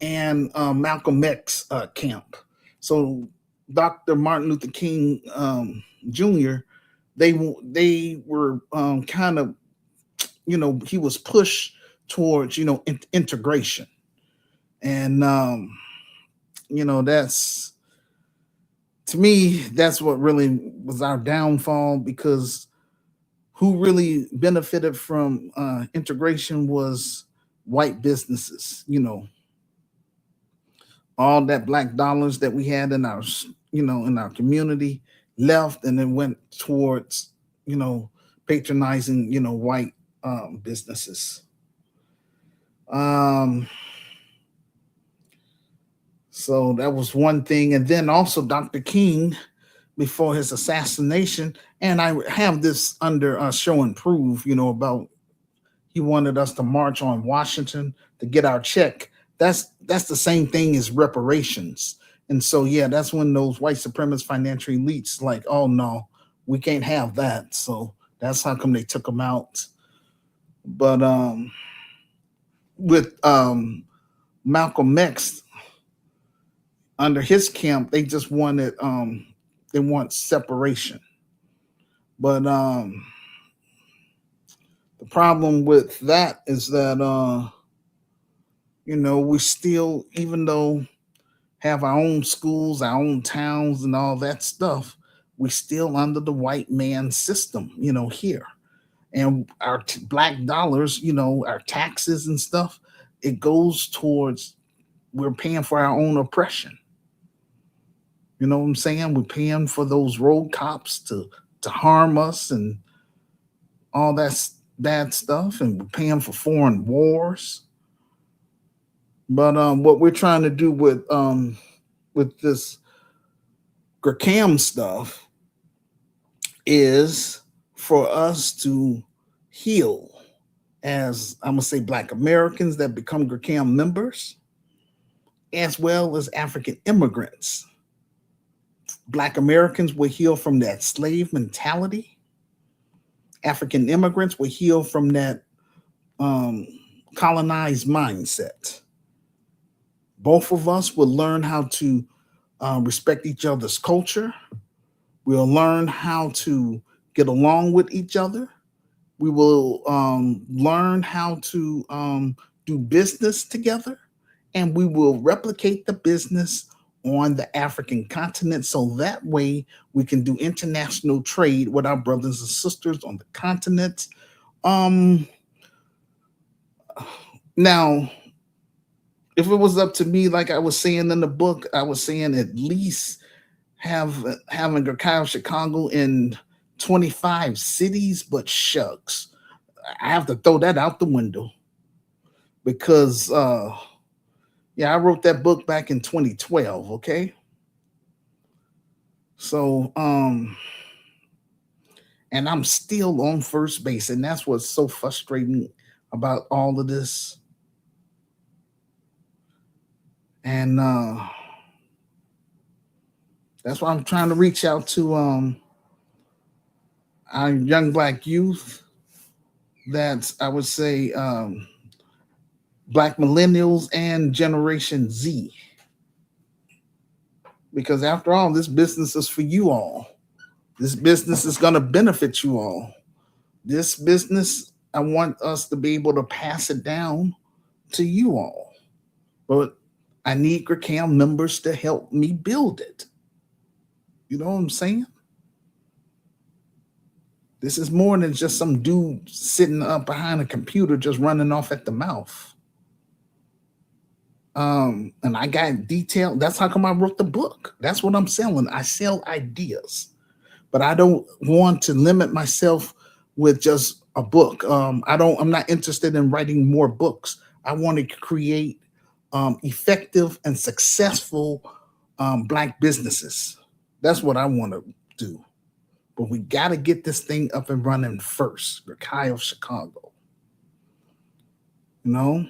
and Malcolm X camp. So Dr. Martin Luther King Jr., they were kind of, he was pushed towards, integration. And, that's, to me, that's what really was our downfall, because who really benefited from integration was white businesses, all that black dollars that we had in our, in our community left and then went towards, patronizing, white businesses. So that was one thing. And then also Dr. King, before his assassination, and I have this under Show and Prove, about he wanted us to march on Washington to get our check. That's the same thing as reparations. And so, yeah, that's when those white supremacist financial elites like, oh no, we can't have that. So that's how come they took them out. But with Malcolm X, under his camp, they just wanted they want separation. But the problem with that is that we still, even though have our own schools, our own towns, and all that stuff, we still under the white man system, here. And our black dollars, our taxes and stuff, it goes towards, we're paying for our own oppression. You know what I'm saying? We're paying for those road cops to harm us and all that bad stuff, and we're paying for foreign wars. But what we're trying to do with this Gracam stuff is for us to heal as, I'm gonna say, Black Americans that become Gracam members, as well as African immigrants. Black Americans will heal from that slave mentality. African immigrants will heal from that colonized mindset. Both of us will learn how to respect each other's culture. We'll learn how to get along with each other. We will learn how to do business together, and we will replicate the business on the African continent, so that way we can do international trade with our brothers and sisters on the continent. Now, if it was up to me, like I was saying in the book, I was saying at least having Gurkha Chicago in 25 cities, but shucks, I have to throw that out the window because I wrote that book back in 2012, okay? So and I'm still on first base, and that's what's so frustrating about all of this. And that's why I'm trying to reach out to our young Black youth, that's, I would say, Black millennials and Generation Z. Because after all, this business is for you all. This business is going to benefit you all. This business, I want us to be able to pass it down to you all. But I need Gracam members to help me build it. You know what I'm saying? This is more than just some dude sitting up behind a computer just running off at the mouth. And I got detailed. That's how come I wrote the book. That's what I'm selling. I sell ideas, but I don't want to limit myself with just a book. I'm not interested in writing more books. I want to create effective and successful Black businesses. That's what I want to do. But we got to get this thing up and running first. Gurkha of Chicago. You know?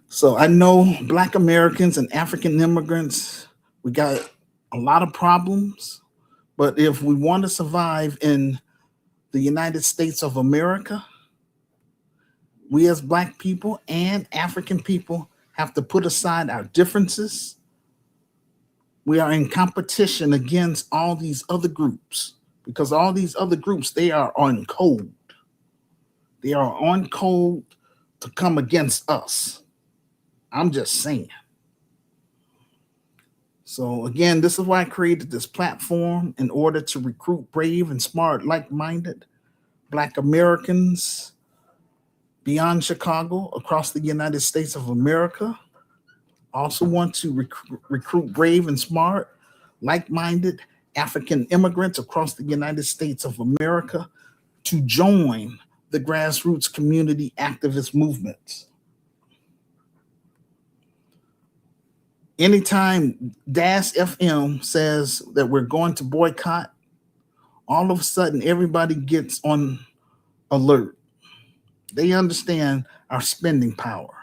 So I know Black Americans and African immigrants, we got a lot of problems. But if we want to survive in the United States of America, we as Black people and African people have to put aside our differences. We are in competition against all these other groups because all these other groups, they are on code. They are on code to come against us. I'm just saying. So again, this is why I created this platform, in order to recruit brave and smart, like-minded Black Americans beyond Chicago, across the United States of America. Also want to recruit brave and smart, like-minded African immigrants across the United States of America to join the grassroots community activist movements. Anytime DAS FM says that we're going to boycott, all of a sudden everybody gets on alert. They understand our spending power.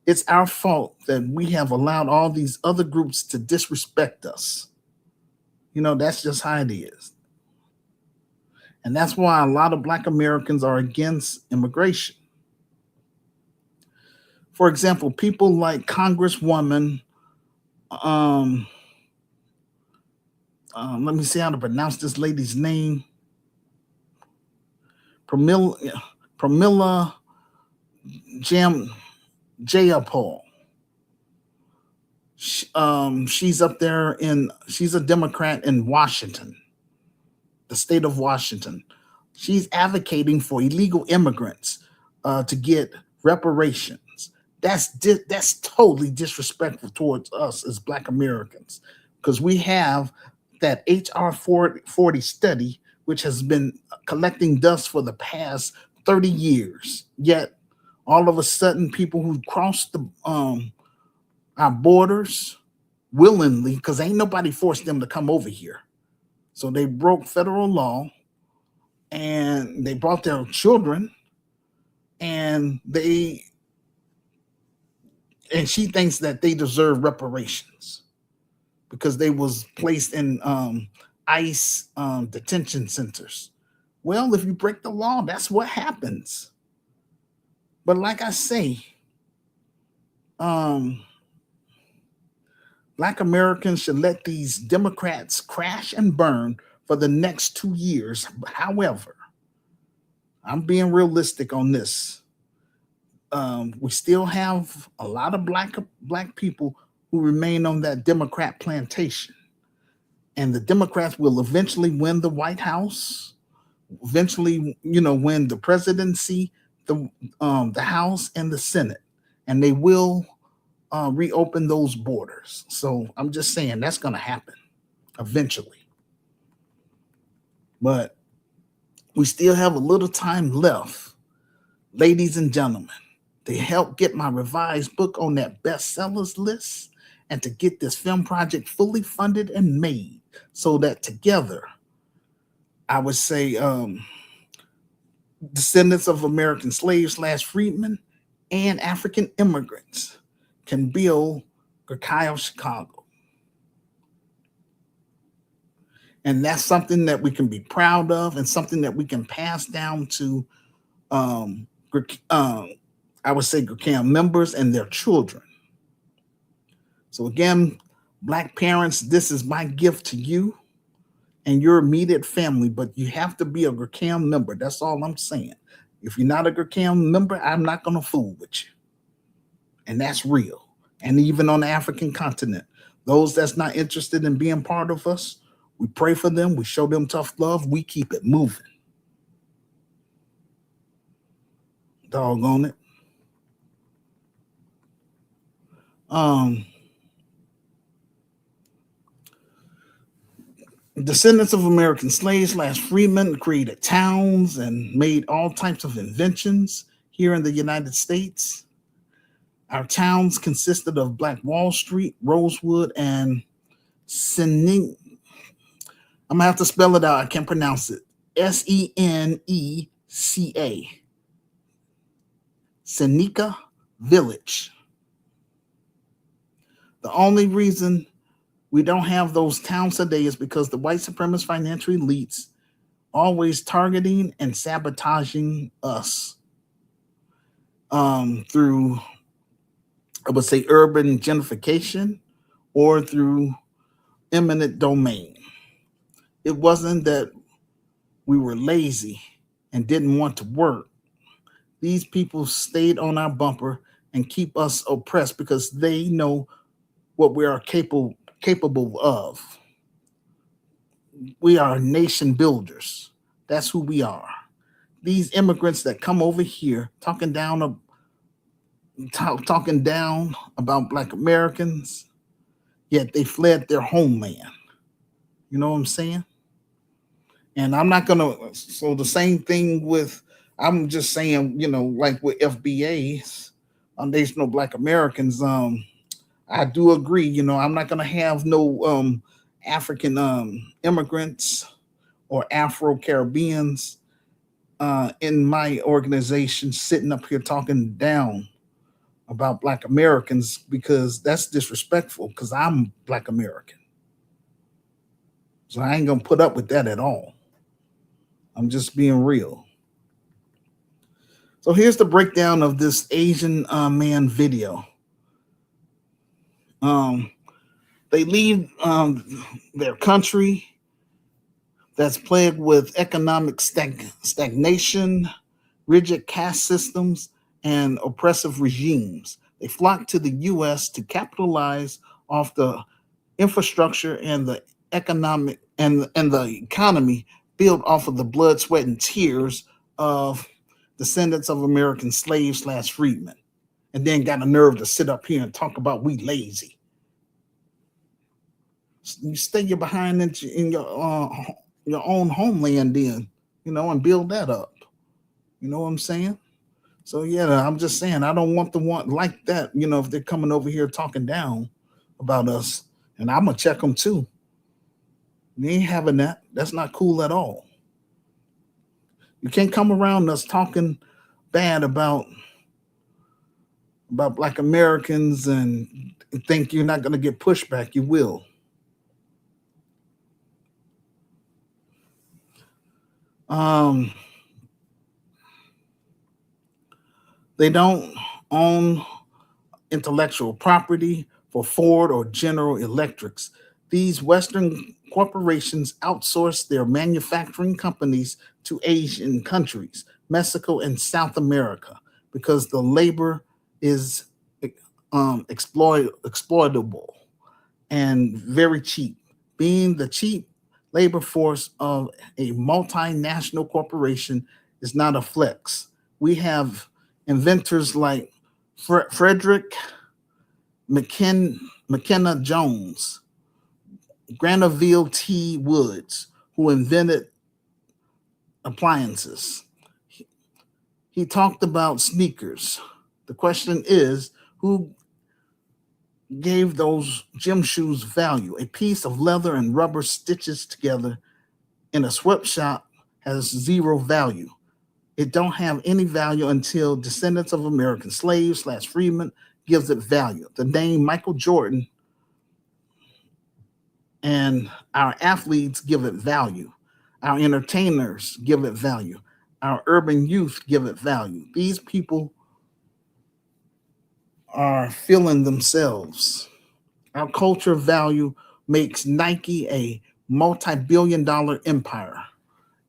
It's our fault that we have allowed all these other groups to disrespect us. You know, that's just how it is. And that's why a lot of Black Americans are against immigration. For example, people like Congresswoman, let me see how to pronounce this lady's name, Pramila Jayapal. She's up there she's a Democrat in Washington, the state of Washington. She's advocating for illegal immigrants to get reparations. That's totally disrespectful towards us as Black Americans, because we have that HR 40 study, which has been collecting dust for the past 30 years. Yet, all of a sudden, people who cross our borders willingly, because ain't nobody forced them to come over here. So they broke federal law, and they brought their children, and she thinks that they deserve reparations because they was placed in ICE detention centers. Well, if you break the law, that's what happens. But like I say, Black Americans should let these Democrats crash and burn for the next 2 years. However, I'm being realistic on this. We still have a lot of black people who remain on that Democrat plantation. And the Democrats will eventually win the White House, eventually, win the presidency, the House, and the Senate. And they will reopen those borders. So I'm just saying that's going to happen eventually. But we still have a little time left, ladies and gentlemen, to help get my revised book on that bestsellers list and to get this film project fully funded and made, so that together, I would say, descendants of American slaves / freedmen and African immigrants can build Kyle, Chicago. And that's something that we can be proud of and something that we can pass down to, I would say, GRCAM members and their children. So again, Black parents, this is my gift to you and your immediate family, but you have to be a GRCAM member. That's all I'm saying. If you're not a GRCAM member, I'm not going to fool with you. And that's real. And even on the African continent, those that's not interested in being part of us, we pray for them. We show them tough love. We keep it moving. Doggone it. Descendants of American slaves / freedmen created towns and made all types of inventions here in the United States. Our towns consisted of Black Wall Street, Rosewood, and Seneca. I'm going to have to spell it out. I can't pronounce it. Seneca. Seneca Village. The only reason we don't have those towns today is because the white supremacist financial elites always targeting and sabotaging us through, I would say, urban gentrification or through eminent domain. It wasn't that we were lazy and didn't want to work. These people stayed on our bumper and keep us oppressed because they know what we are capable of. We are nation builders. That's who we are. these immigrants that come over here talking down about Black Americans, yet they fled their homeland. You know what I'm saying? And I'm not gonna. So the same thing with. I'm just saying, like with FBAs, there's no Black Americans. I do agree. I'm not gonna have no African immigrants or Afro Caribbeans in my organization sitting up here talking down about Black Americans, because that's disrespectful, because I'm Black American. So I ain't gonna put up with that at all. I'm just being real. So here's the breakdown of this Asian man video. They leave their country that's plagued with economic stagnation, rigid caste systems, and oppressive regimes. They flock to the U.S. to capitalize off the infrastructure and the economic and the economy built off of the blood, sweat, and tears of descendants of American slaves / freedmen, and then got a nerve to sit up here and talk about we lazy. You stay your behind in your own homeland, then, and build that up. You know what I'm saying? So yeah, I'm just saying I don't want the one like that. If they're coming over here talking down about us, and I'm gonna check them too. They ain't having that. That's not cool at all. You can't come around us talking bad about Black Americans and think you're not gonna get pushback. You will. They don't own intellectual property for Ford or General Electrics. These Western corporations outsource their manufacturing companies to Asian countries, Mexico and South America, because the labor is exploitable and very cheap. Being the cheap labor force of a multinational corporation is not a flex. We have inventors like Frederick McKenna Jones, Granville T. Woods, who invented appliances. He talked about sneakers. The question is, who gave those gym shoes value? A piece of leather and rubber stitches together in a sweatshop has zero value. It don't have any value until descendants of American slaves / freedmen gives it value. The name Michael Jordan and our athletes give it value. Our entertainers give it value. Our urban youth give it value. These people are feeling themselves. Our culture value makes Nike a multi-billion-dollar empire.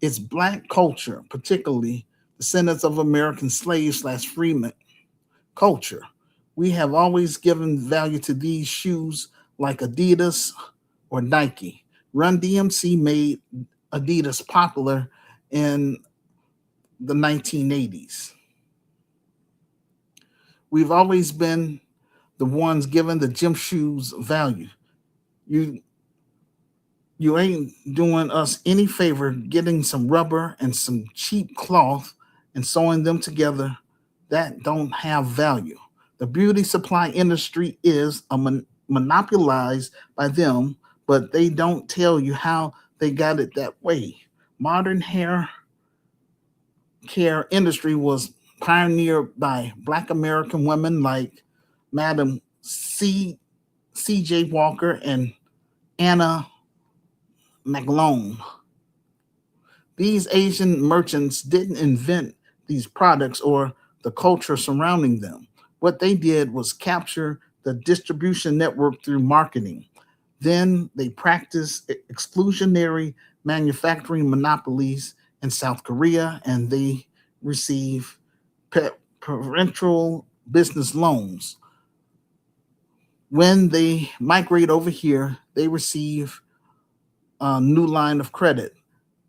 It's Black culture, particularly descendants of American slaves / freemen culture. We have always given value to these shoes like Adidas or Nike. Run DMC made Adidas popular in the 1980s. We've always been the ones given the gym shoes value. You ain't doing us any favor getting some rubber and some cheap cloth and sewing them together that don't have value. The beauty supply industry is monopolized by them, but they don't tell you how they got it that way. Modern hair care industry was pioneered by Black American women like Madam C.J. Walker and Anna McLone. These Asian merchants didn't invent these products or the culture surrounding them. What they did was capture the distribution network through marketing. Then they practiced exclusionary manufacturing monopolies in South Korea, and they receive parental business loans. When they migrate over here, they receive a new line of credit.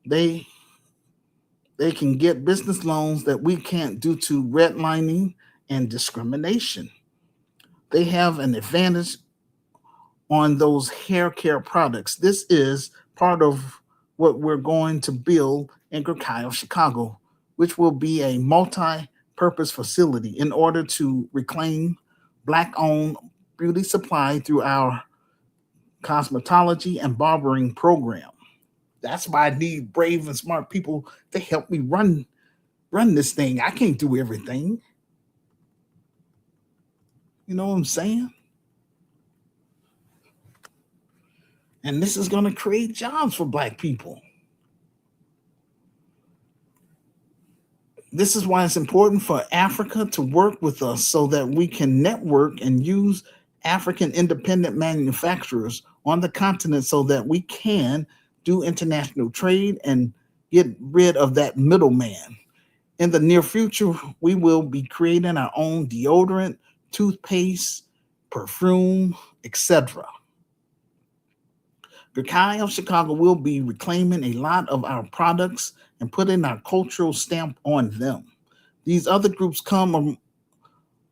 They They can get business loans that we can't due to redlining and discrimination. They have an advantage on those hair care products. This is part of what we're going to build in Grekai, Chicago, which will be a multi-purpose facility in order to reclaim Black-owned beauty supply through our cosmetology and barbering program. That's why I need brave and smart people to help me run this thing. I can't do everything. You know what I'm saying? And this is going to create jobs for Black people. This is why it's important for Africa to work with us so that we can network and use African independent manufacturers on the continent so that we can do international trade and get rid of that middleman. In the near future, we will be creating our own deodorant, toothpaste, perfume, etc. Grekai of Chicago will be reclaiming a lot of our products and putting our cultural stamp on them. These other groups come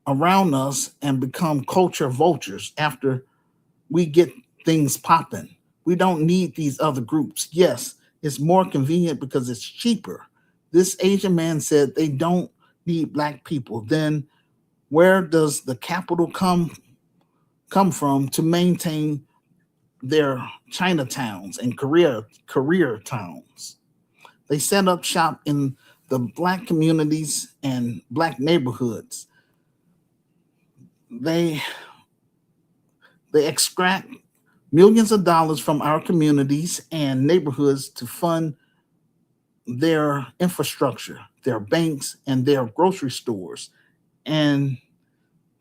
around us and become culture vultures after we get things popping. We don't need these other groups. Yes, it's more convenient because it's cheaper. This Asian man said they don't need Black people. Then where does the capital come from to maintain their Chinatowns and career towns? They set up shop in the Black communities and Black neighborhoods. They extract millions of dollars from our communities and neighborhoods to fund their infrastructure, their banks, and their grocery stores, and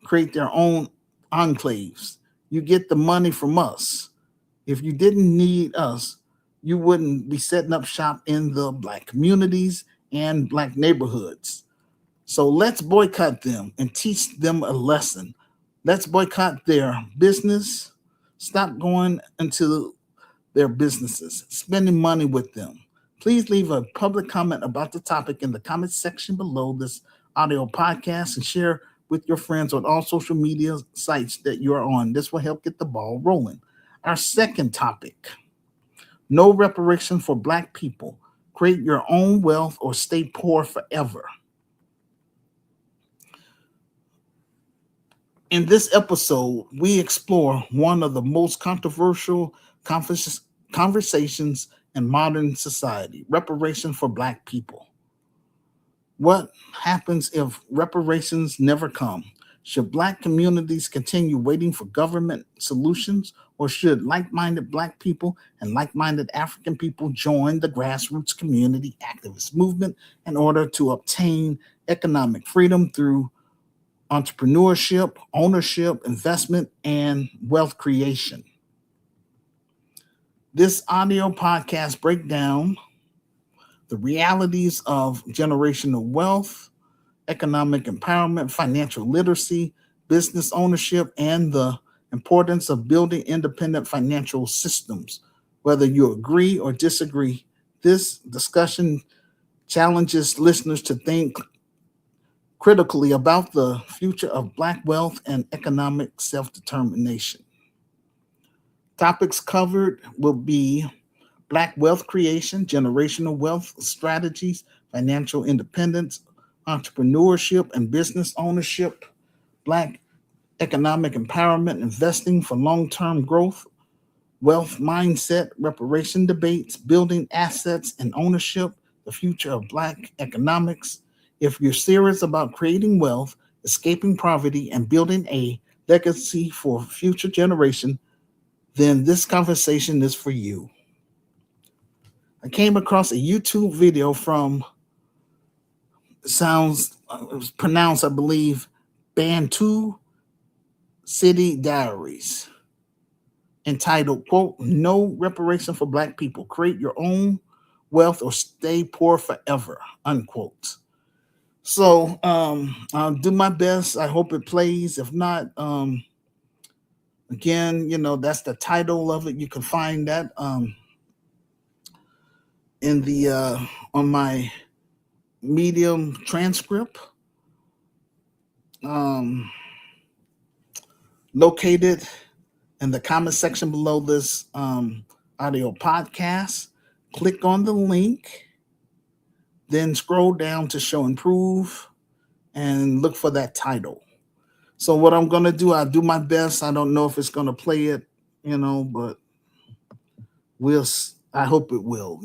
create their own enclaves. You get the money from us. If you didn't need us, you wouldn't be setting up shop in the Black communities and Black neighborhoods. So let's boycott them and teach them a lesson. Let's boycott their business. Stop going into their businesses, spending money with them. Please leave a public comment about the topic in the comment section below this audio podcast and share with your friends on all social media sites that you're on. This will help get the ball rolling. Our second topic: no reparation for Black people. Create your own wealth or stay poor forever. In this episode, we explore one of the most controversial conversations in modern society: reparation for Black people. What happens if reparations never come? Should Black communities continue waiting for government solutions, or should like-minded Black people and like-minded African people join the grassroots community activist movement in order to obtain economic freedom through entrepreneurship, ownership, investment, and wealth creation? This audio podcast breaks down the realities of generational wealth, economic empowerment, financial literacy, business ownership, and the importance of building independent financial systems. Whether you agree or disagree, this discussion challenges listeners to think critically about the future of Black wealth and economic self-determination. Topics covered will be Black wealth creation, generational wealth strategies, financial independence, entrepreneurship and business ownership, Black economic empowerment, investing for long-term growth, wealth mindset, reparation debates, building assets and ownership, the future of Black economics. If you're serious about creating wealth, escaping poverty, and building a legacy for future generation, then this conversation is for you. I came across a YouTube video from, it was pronounced, I believe, Bantu City Diaries, entitled, quote, "No Reparation for Black People. Create your own wealth or stay poor forever," unquote. So I'll do my best. I hope it plays. If not, again, that's the title of it. You can find that in the on my Medium transcript, um, located in the comment section below this audio podcast. Click on the link, then scroll down to show and prove, and look for that title. So what I'm gonna do, I'll do my best. I don't know if it's gonna play it, but I hope it will.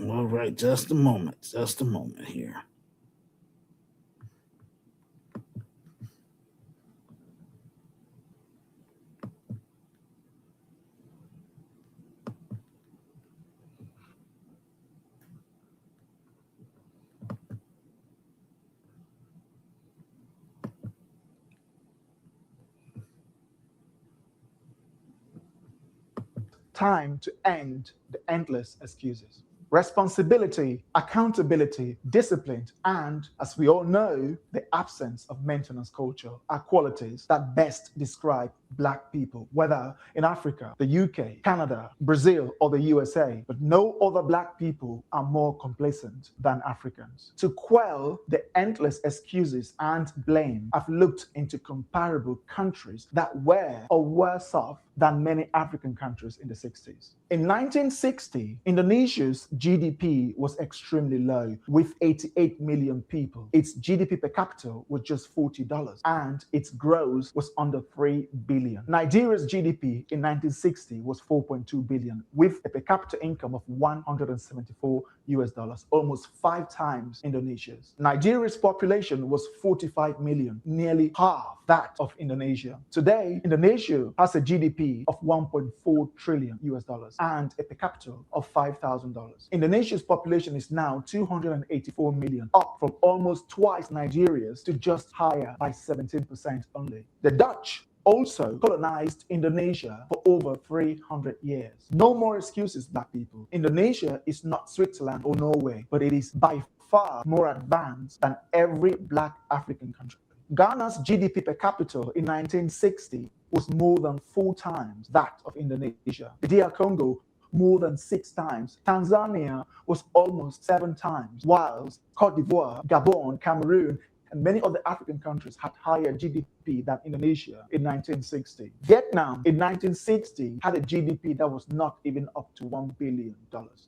All right, just a moment here. Time to end the endless excuses. Responsibility, accountability, discipline, and, as we all know, the absence of maintenance culture are qualities that best describe Black people, whether in Africa, the UK, Canada, Brazil, or the USA. But no other Black people are more complacent than Africans. To quell the endless excuses and blame, I've looked into comparable countries that were or worse off than many African countries in the 60s. In 1960, Indonesia's GDP was extremely low, with 88 million people. Its GDP per capita was just $40, and its gross was under 3 billion. Nigeria's GDP in 1960 was 4.2 billion, with a per capita income of 174 US dollars, almost 5 times Indonesia's. Nigeria's population was 45 million, nearly half that of Indonesia. Today, Indonesia has a GDP of 1.4 trillion US dollars and a per capita of $5,000. Indonesia's population is now 284 million, up from almost twice Nigeria's to just higher by 17% only. The Dutch also colonized Indonesia for over 300 years. No more excuses, Black people. Indonesia is not Switzerland or Norway, but it is by far more advanced than every Black African country. Ghana's GDP per capita in 1960 was more than 4 times that of Indonesia. The DR Congo more than 6 times. Tanzania was almost 7 times, whilst Cote d'Ivoire, Gabon, Cameroon, and many other African countries had higher GDP than Indonesia in 1960. Vietnam in 1960 had a GDP that was not even up to $1 billion.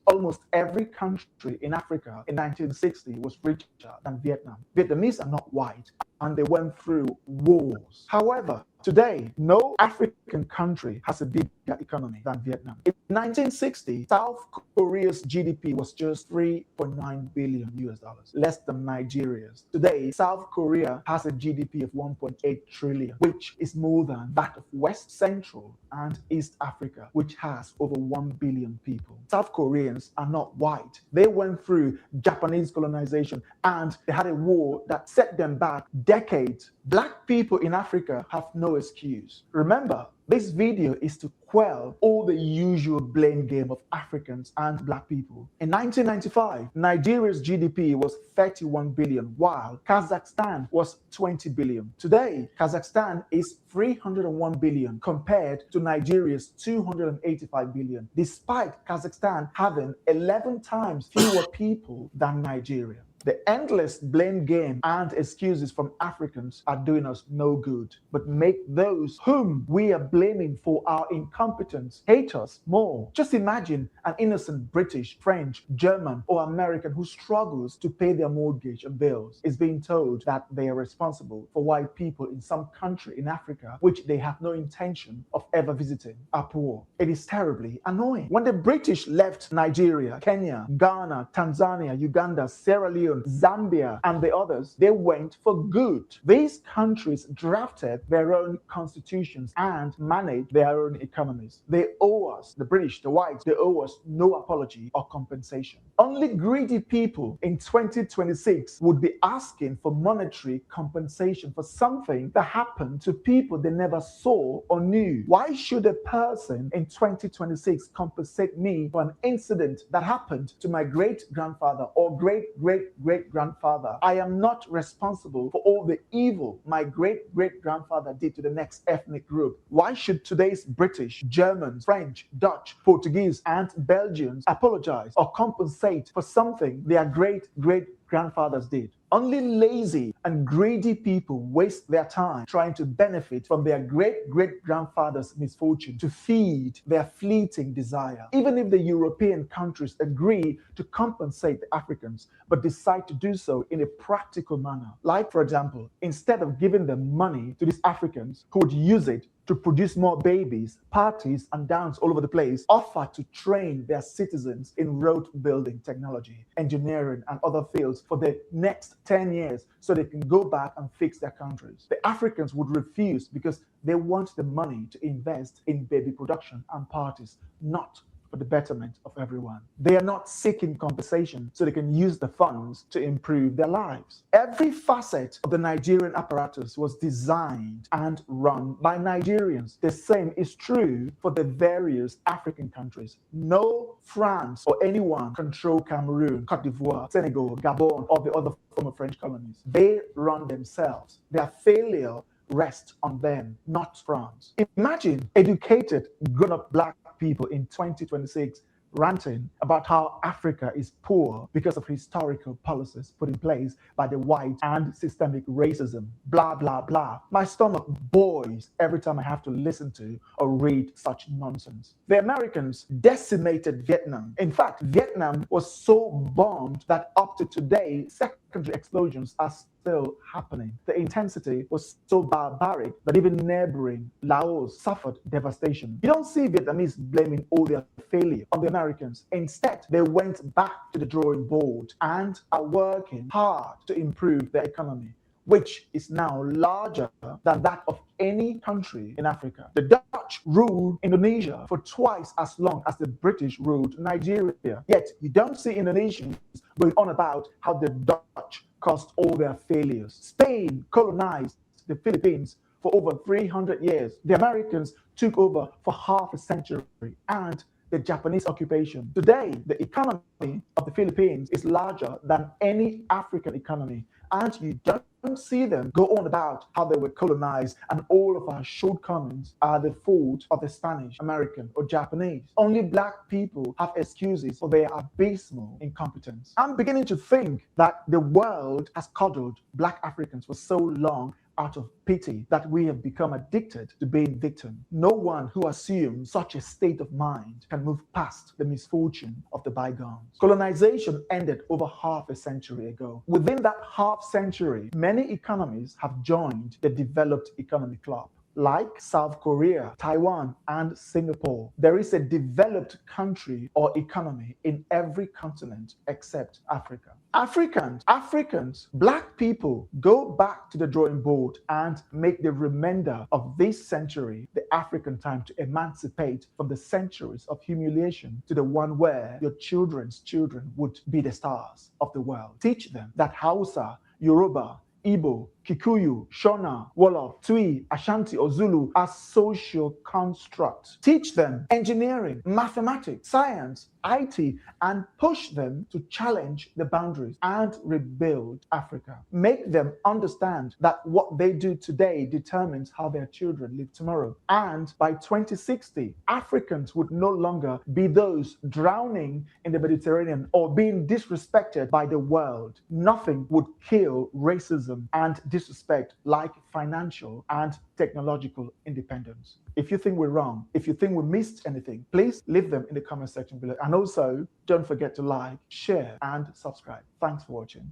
Almost every country in Africa in 1960 was richer than Vietnam. Vietnamese are not white, and they went through wars. However, today, no African country has a bigger economy than Vietnam. In 1960, South Korea's GDP was just 3.9 billion US dollars, less than Nigeria's. Today, South Korea has a GDP of 1.8 trillion, which is more than that of West Central and East Africa, which has over 1 billion people. South Koreans are not white. They went through Japanese colonization and they had a war that set them back decades. Black people in Africa have no excuse. Remember, this video is to quell all the usual blame game of Africans and Black people. In 1995, Nigeria's GDP was 31 billion, while Kazakhstan was 20 billion. Today, Kazakhstan is 301 billion compared to Nigeria's 285 billion, despite Kazakhstan having 11 times fewer people than Nigeria. The endless blame game and excuses from Africans are doing us no good, but make those whom we are blaming for our incompetence hate us more. Just imagine an innocent British, French, German, or American who struggles to pay their mortgage and bills is being told that they are responsible for why people in some country in Africa, which they have no intention of ever visiting, are poor. It is terribly annoying. When the British left Nigeria, Kenya, Ghana, Tanzania, Uganda, Sierra Leone, Zambia, and the others, they went for good. These countries drafted their own constitutions and managed their own economies. They owe us, the British, the whites, they owe us no apology or compensation. Only greedy people in 2026 would be asking for monetary compensation for something that happened to people they never saw or knew. Why should a person in 2026 compensate me for an incident that happened to my great-grandfather or great-great great-great-grandfather. I am not responsible for all the evil my great-great-grandfather did to the next ethnic group. Why should today's British, Germans, French, Dutch, Portuguese, and Belgians apologize or compensate for something their great-great-grandfathers did? Only lazy and greedy people waste their time trying to benefit from their great-great-grandfather's misfortune to feed their fleeting desire. Even if the European countries agree to compensate the Africans, but decide to do so in a practical manner. Like, for example, instead of giving them money to these Africans who would use it to produce more babies, parties, and dance all over the place, offer to train their citizens in road building technology, engineering, and other fields for the next 10 years so they can go back and fix their countries. The Africans would refuse because they want the money to invest in baby production and parties, not for the betterment of everyone. They are not seeking compensation so they can use the funds to improve their lives. Every facet of the Nigerian apparatus was designed and run by Nigerians. The same is true for the various African countries. No France or anyone control Cameroon, Cote d'Ivoire, Senegal, Gabon, or the other former French colonies. They run themselves. Their failure rests on them, not France. Imagine educated, grown-up black people in 2026 ranting about how Africa is poor because of historical policies put in place by the white and systemic racism. Blah, blah, blah. My stomach boils every time I have to listen to or read such nonsense. The Americans decimated Vietnam. In fact, Vietnam was so bombed that up to today, secondary explosions are still happening. The intensity was so barbaric that even neighboring Laos suffered devastation. You don't see Vietnamese blaming all their failure on the Americans. Instead, they went back to the drawing board and are working hard to improve their economy, which is now larger than that of any country in Africa. The Dutch ruled Indonesia for twice as long as the British ruled Nigeria. Yet, you don't see Indonesians going on about how the Dutch caused all their failures. Spain colonized the Philippines for over 300 years. The Americans took over for half a century, and the Japanese occupation. Today, the economy of the Philippines is larger than any African economy, and you don't see them go on about how they were colonized and all of our shortcomings are the fault of the Spanish, American, or Japanese. Only black people have excuses for their abysmal incompetence. I'm beginning to think that the world has coddled black Africans for so long out of pity that we have become addicted to being victim. No one who assumes such a state of mind can move past the misfortune of the bygones. Colonization ended over half a century ago. Within that half century, many economies have joined the developed economy club. Like South Korea, Taiwan, and Singapore, there is a developed country or economy in every continent except Africa. Africans, black people, go back to the drawing board and make the remainder of this century the African time to emancipate from the centuries of humiliation to the one where your children's children would be the stars of the world. Teach them that Hausa, Yoruba, Igbo, Kikuyu, Shona, Wolof, Twi, Ashanti, or Zulu are social constructs. Teach them engineering, mathematics, science, IT, and push them to challenge the boundaries and rebuild Africa. Make them understand that what they do today determines how their children live tomorrow. And by 2060, Africans would no longer be those drowning in the Mediterranean or being disrespected by the world. Nothing would kill racism and disrespect like financial and technological independence. If you think we're wrong, if you think we missed anything, please leave them in the comment section below. And also, don't forget to like, share, and subscribe. Thanks for watching.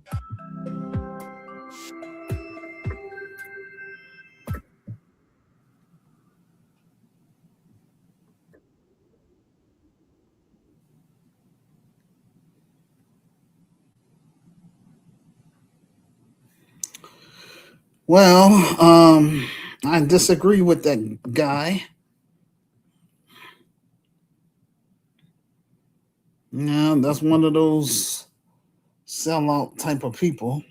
Well, I disagree with that guy. Yeah, that's one of those sellout type of people.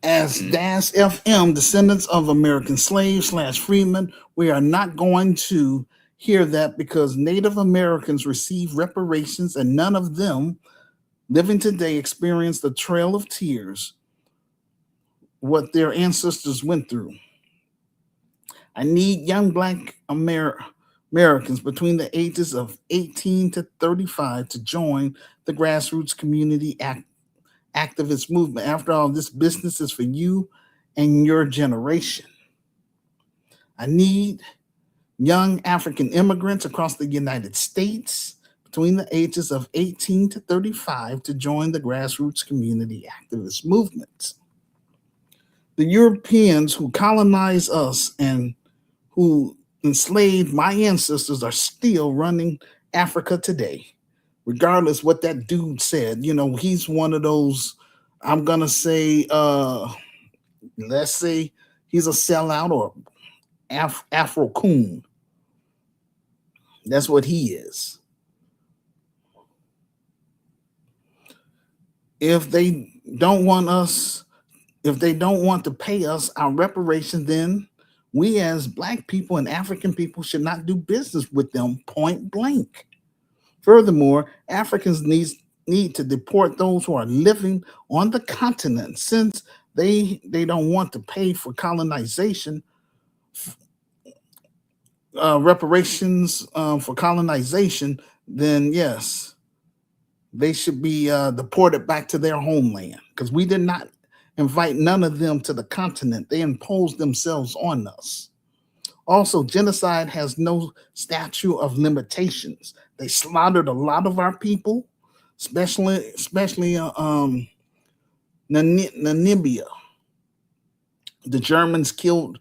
As Das FM, descendants of American slaves / freedmen, we are not going to hear that because Native Americans receive reparations and none of them living today experience the trail of tears what their ancestors went through. I need young black Americans between the ages of 18 to 35 to join the grassroots community activist movement. After all, this business is for you and your generation. I need young African immigrants across the United States between the ages of 18 to 35 to join the grassroots community activist movement. The Europeans who colonized us and who enslaved my ancestors are still running Africa today, regardless what that dude said. You know, he's one of those, I'm gonna say, let's say he's a sellout or Afro coon. That's what he is. If they don't want us, if they don't want to pay us our reparations, then we as black people and African people should not do business with them point blank. Furthermore, Africans need to deport those who are living on the continent since they don't want to pay for colonization, reparations for colonization, then yes, they should be deported back to their homeland because we did not invite none of them to the continent. They imposed themselves on us. Also, genocide has no statute of limitations. They slaughtered a lot of our people, especially Namibia. The Germans killed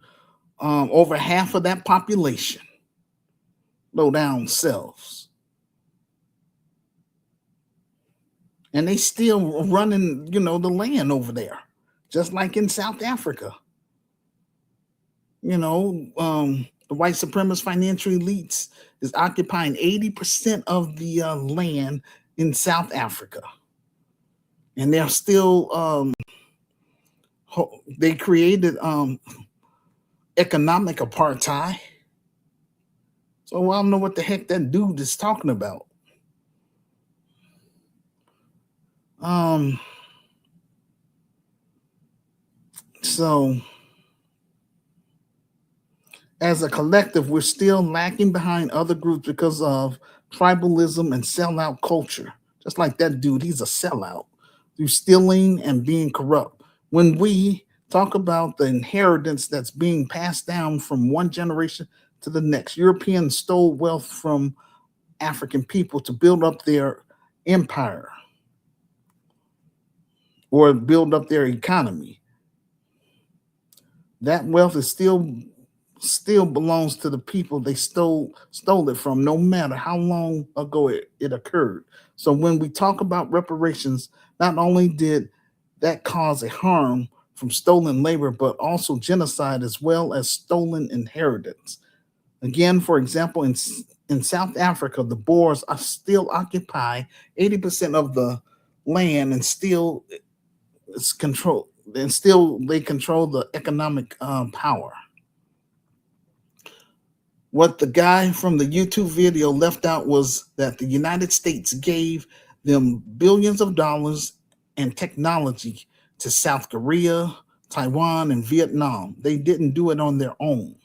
over half of that population. Low down selves. And they still running, the land over there, just like in South Africa. The white supremacist financial elites is occupying 80% of the land in South Africa. And they're still, they created economic apartheid. So I don't know what the heck that dude is talking about. So as a collective, we're still lacking behind other groups because of tribalism and sellout culture. Just like that dude, he's a sellout through stealing and being corrupt. When we talk about the inheritance that's being passed down from one generation to the next, Europeans stole wealth from African people to build up their empire or build up their economy. That wealth is still belongs to the people they stole it from, no matter how long ago it occurred. So when we talk about reparations, not only did that cause a harm from stolen labor, but also genocide as well as stolen inheritance. Again, for example, in South Africa, the Boers are still occupy 80% of the land and still it's control and still they control the economic power. What the guy from the YouTube video left out was that the United States gave them billions of dollars and technology to South Korea, Taiwan, and Vietnam. They didn't do it on their own.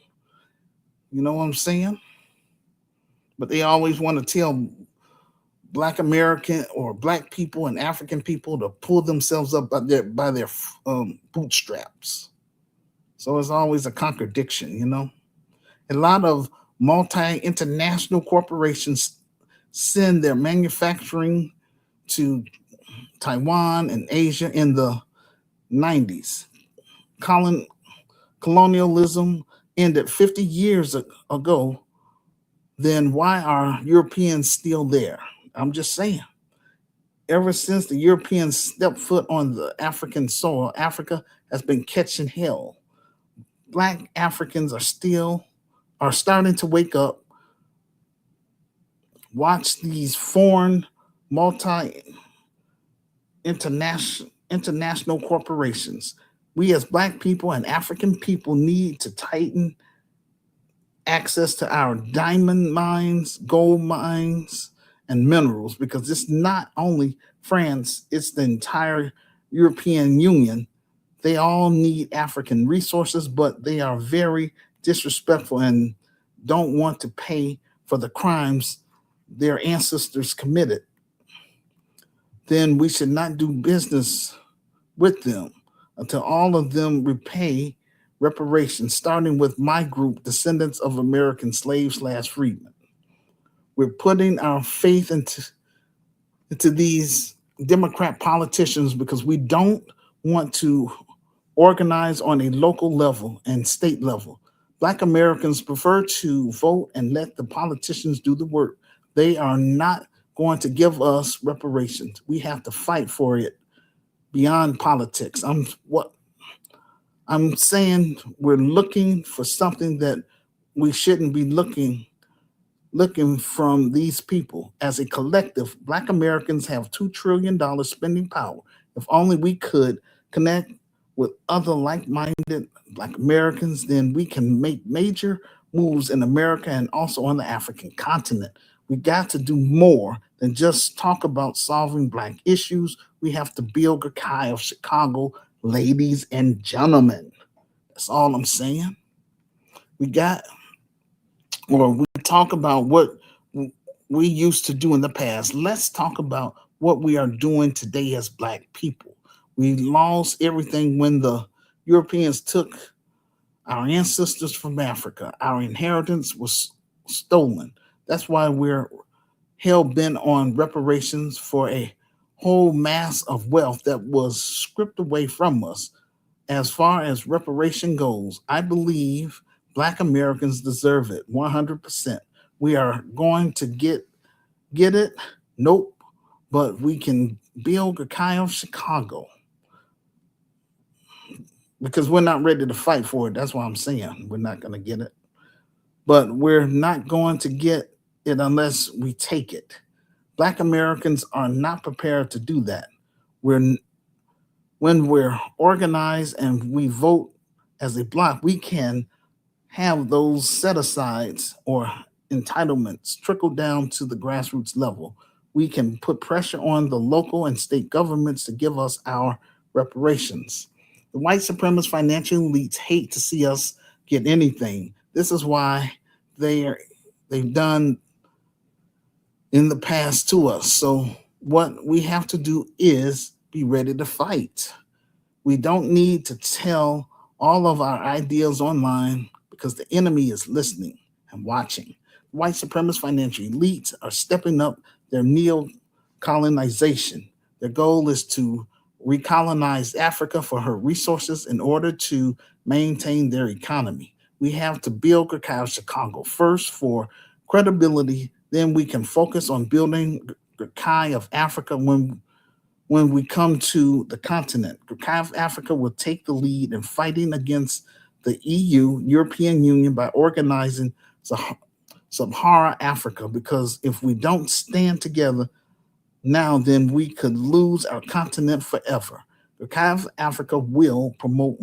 You know what I'm saying? But they always want to tell Black American or Black people and African people to pull themselves up by their bootstraps. So it's always a contradiction. A lot of multi-international corporations send their manufacturing to Taiwan and Asia in the 90s. Colonialism ended 50 years ago. Then why are Europeans still there? I'm just saying. Ever since the Europeans stepped foot on the African soil, Africa has been catching hell. Black Africans are starting to wake up. Watch these foreign international corporations. We as Black people and African people need to tighten access to our diamond mines, gold mines, and minerals, because it's not only France, it's the entire European Union. They all need African resources, but they are very disrespectful and don't want to pay for the crimes their ancestors committed. Then we should not do business with them until all of them repay reparations, starting with my group, Descendants of American Slaves / Freedmen. We're putting our faith into these Democrat politicians because we don't want to organize on a local level and state level. Black Americans prefer to vote and let the politicians do the work. They are not going to give us reparations. We have to fight for it beyond politics. I'm saying we're looking for something that we shouldn't be looking from these people. As a collective, Black Americans have $2 trillion spending power. If only we could connect with other like-minded Black Americans, then we can make major moves in America and also on the African continent. We got to do more than just talk about solving Black issues. We have to build a Kai of Chicago, ladies and gentlemen. That's all I'm saying. We got, or we talk about what we used to do in the past. Let's talk about what we are doing today as Black people. We lost everything when the Europeans took our ancestors from Africa. Our inheritance was stolen. That's why we're hell bent on reparations for a whole mass of wealth that was stripped away from us. As far as reparation goes, I believe Black Americans deserve it 100%. We are going to get it. Nope. But we can build a kind of Chicago because we're not ready to fight for it. That's why I'm saying we're not going to get it. But we're not going to get it unless we take it. Black Americans are not prepared to do that. We're When we're organized and we vote as a block, we can have those set asides or entitlements trickle down to the grassroots level. We can put pressure on the local and state governments to give us our reparations. The white supremacist financial elites hate to see us get anything. This is why they've done in the past to us. So what we have to do is be ready to fight. We don't need to tell all of our ideas online because the enemy is listening and watching. White supremacist financial elites are stepping up their neo-colonization. Their goal is to recolonize Africa for her resources in order to maintain their economy. We have to build Cacao Chicago first for credibility, then we can focus on building Cacao of Africa when we come to the continent. Cacao of Africa will take the lead in fighting against the EU, European Union, by organizing Sub-Saharan Africa, because if we don't stand together now, then we could lose our continent forever. Cacao of Africa will promote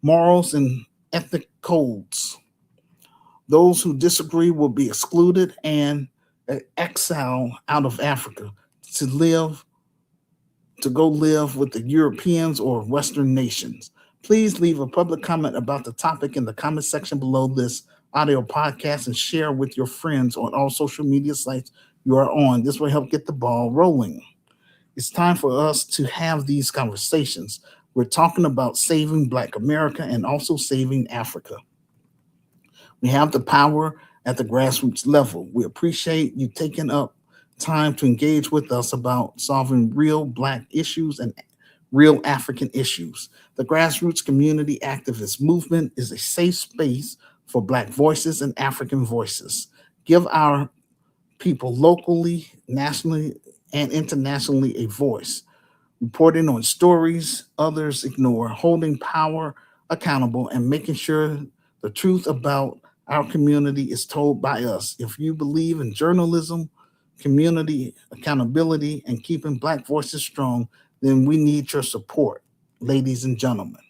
morals and ethnic codes. Those who disagree will be excluded and exiled out of Africa to go live with the Europeans or Western nations. Please leave a public comment about the topic in the comment section below this audio podcast and share with your friends on all social media sites you are on. This will help get the ball rolling. It's time for us to have these conversations. We're talking about saving Black America and also saving Africa. We have the power at the grassroots level. We appreciate you taking up time to engage with us about solving real Black issues and real African issues. The grassroots community activist movement is a safe space for Black voices and African voices. Give our people locally, nationally, and internationally a voice. Reporting on stories others ignore, holding power accountable, and making sure the truth about our community is told by us. If you believe in journalism, community accountability, and keeping Black voices strong, then we need your support, ladies and gentlemen.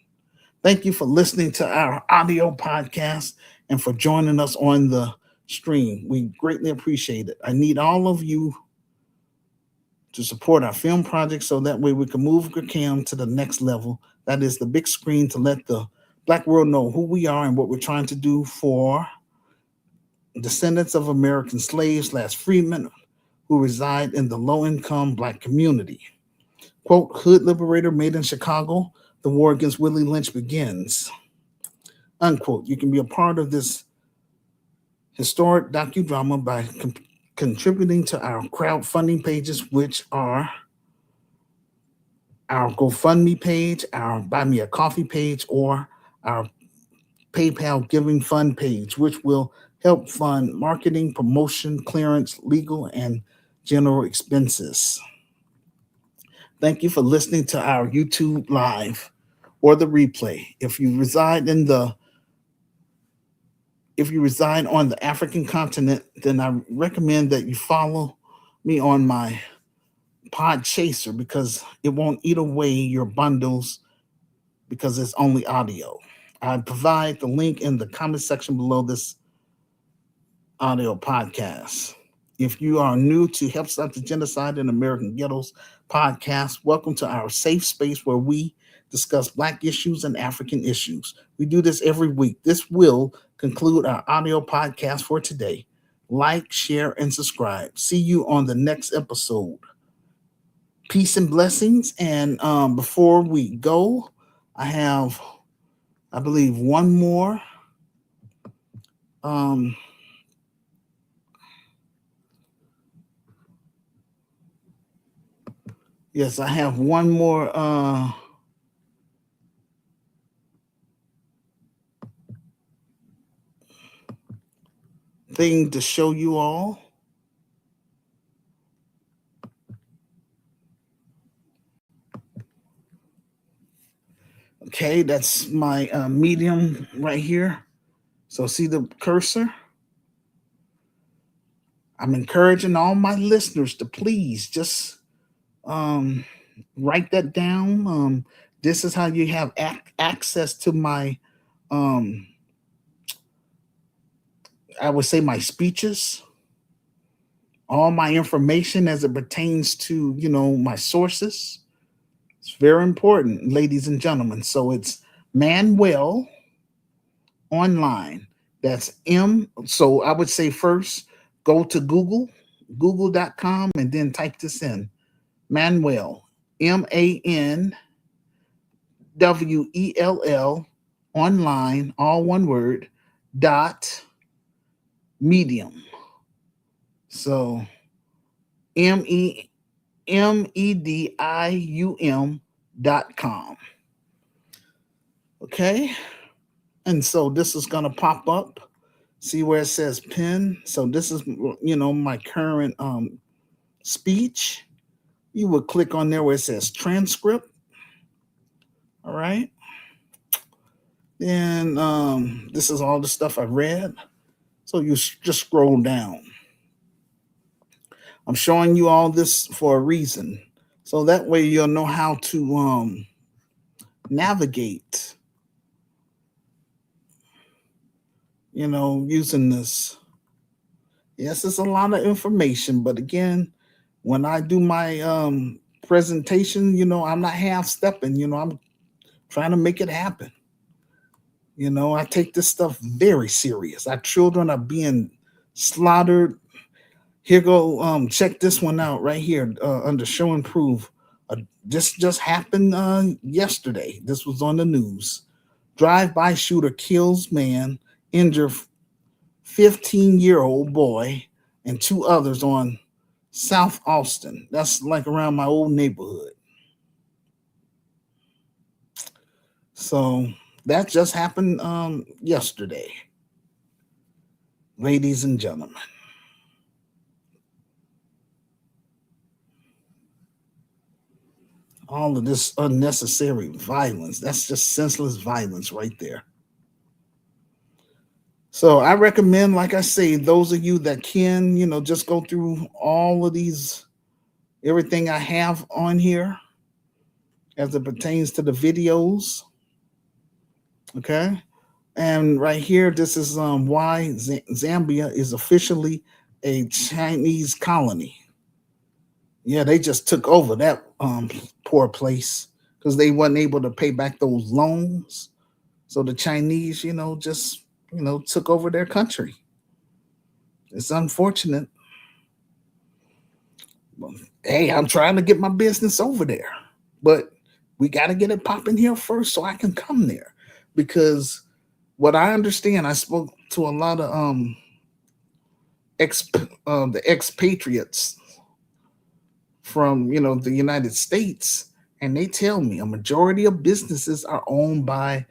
Thank you for listening to our audio podcast and for joining us on the stream. We greatly appreciate it. I need all of you to support our film project so that way we can move Cam to the next level. That is the big screen, to let the Black world know who we are and what we're trying to do for descendants of American slaves / freedmen who reside in the low-income Black community. Quote, Hood Liberator made in Chicago, the war against Willie Lynch begins. Unquote. You can be a part of this historic docudrama by contributing to our crowdfunding pages, which are our GoFundMe page, our Buy Me a Coffee page, or our PayPal Giving Fund page, which will help fund marketing, promotion, clearance, legal, and general expenses. Thank you for listening to our YouTube Live or the replay. If you reside on the African continent, then I recommend that you follow me on my Pod Chaser, because it won't eat away your bundles because it's only audio. I provide the link in the comment section below this audio podcast. If you are new to Help Stop the Genocide in American Ghettos podcast, welcome to our safe space where we discuss Black issues and African issues. We do this every week. This will conclude our audio podcast for today. Like, share, and subscribe. See you on the next episode. Peace and blessings. And before we go, I have, I believe, one more. Yes, I have one more thing to show you all. Okay, that's my medium right here. So see the cursor? I'm encouraging all my listeners to please just write that down. This is how you have access to my, I would say, my speeches, all my information as it pertains to, my sources. It's very important, ladies and gentlemen. So it's Manuel Online. That's So I would say first, go to google.com, and then type this in. Manuel, MANWELL, online, all one word, .medium. So MEDIUM.com. Okay. And so this is going to pop up. See where it says pin. So this is, my current speech. You would click on there where it says transcript. All right. Then this is all the stuff I read. So you just scroll down. I'm showing you all this for a reason. So that way you'll know how to navigate, using this. Yes, it's a lot of information, but again, when I do my presentation, I'm not half stepping, I'm trying to make it happen. I take this stuff very serious. Our children are being slaughtered. Here go, check this one out right here under show and prove. This just happened yesterday. This was on the news. Drive-by shooter kills man, injure 15-year-old boy and 2 others on South Austin. That's like around my old neighborhood. So that just happened yesterday, ladies and gentlemen. All of this unnecessary violence, that's just senseless violence right there. So I recommend, like I say, those of you that can, just go through all of these, everything I have on here as it pertains to the videos. Okay. And right here, this is why Zambia is officially a Chinese colony. Yeah, they just took over that poor place because they wasn't able to pay back those loans. So the Chinese, just took over their country. It's unfortunate. Hey, I'm trying to get my business over there, but we got to get it popping here first so I can come there. Because what I understand, I spoke to a lot of ex the expatriates from the United States, and they tell me a majority of businesses are owned by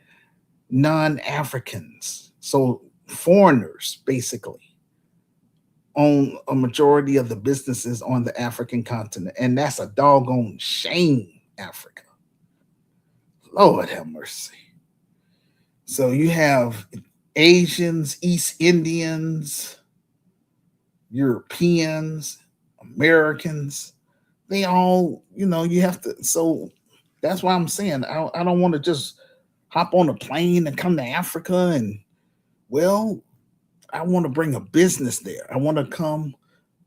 non-Africans, so foreigners basically own a majority of the businesses on the African continent, and that's a doggone shame. Africa, Lord have mercy. So you have Asians, East Indians, Europeans, Americans. They all, you have to. So that's why I'm saying I don't want to just hop on a plane and come to Africa and, well, I want to bring a business there. I want to come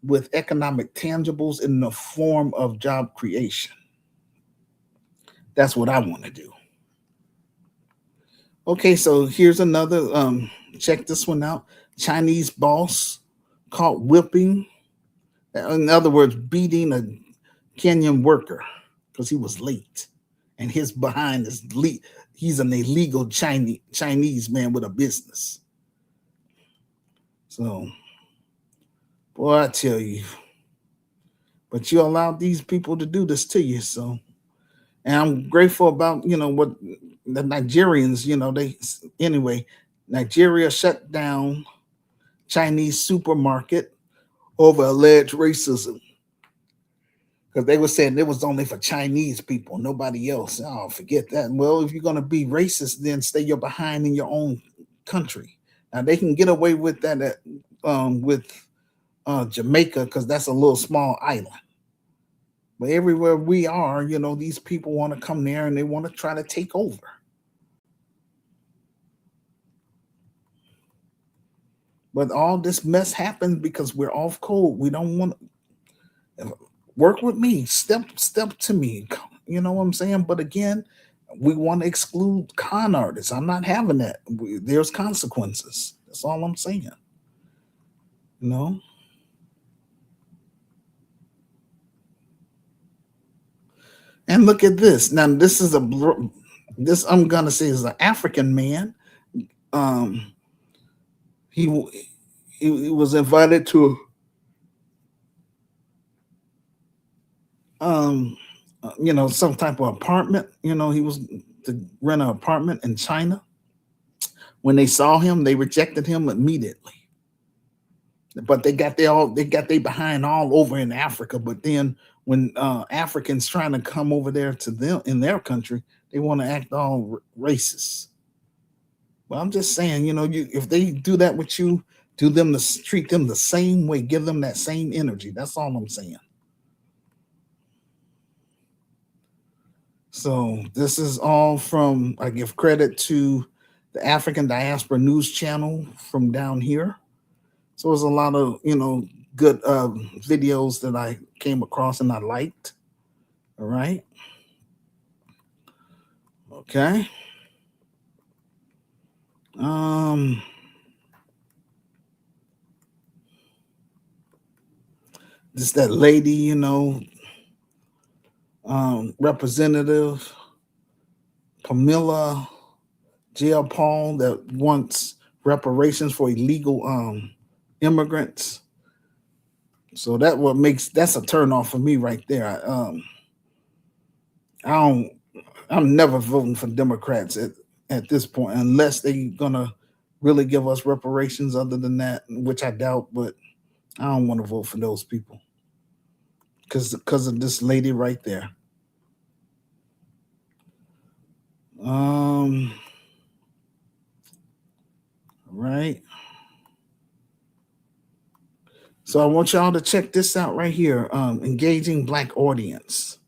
with economic tangibles in the form of job creation. That's what I want to do. Okay, so here's another. Check this one out. Chinese boss caught whipping, in other words, beating a Kenyan worker because he was late, and his behind is he's an illegal Chinese man with a business. So, boy, I tell you, but you allowed these people to do this to you. So, and I'm grateful about what the Nigerians, they anyway. Nigeria shut down Chinese supermarket over alleged racism because they were saying it was only for Chinese people, nobody else. Oh, forget that. Well, if you're gonna be racist, then stay your behind in your own country. Now they can get away with that with Jamaica because that's a little small island. But everywhere we are, these people want to come there and they want to try to take over. But all this mess happens because we're off code. We don't want to work with me. Step to me. You know what I'm saying? But again, we want to exclude con artists. I'm not having that. There's consequences. That's all I'm saying. You know? And look at this. Now, this I'm gonna say is an African man. Um, he he was invited to some type of apartment. He was to rent an apartment in China. When they saw him, they rejected him immediately. But they got their behind all over in Africa. But then when Africans trying to come over there to them in their country, they want to act all racist. Well, I'm just saying, if they do that with you, treat them the same way, give them that same energy. That's all I'm saying. So this is all from, I give credit to the African Diaspora News Channel from down here. So there's a lot of, good videos that I came across and I liked. All right. Okay. This that lady, Representative Camilla Jail Paul that wants reparations for illegal immigrants. So that's a turn off for me right there. I'm never voting for Democrats at this point unless they're gonna really give us reparations. Other than that, which I doubt, but I don't want to vote for those people because of this lady right there. Right. So I want y'all to check this out right here. Engaging Black audience.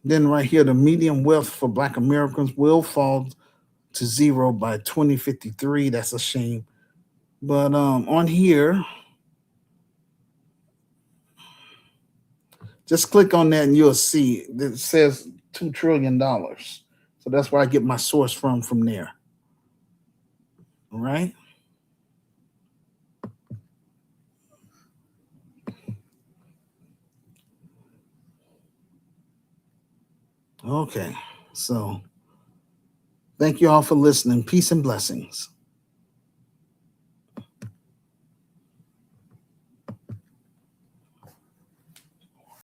Then right here, the median wealth for Black Americans will fall to zero by 2053. That's a shame. But on here, just click on that and you'll see that it says $2 trillion. So that's where I get my source from there. All right. Okay. So thank you all for listening. Peace and blessings.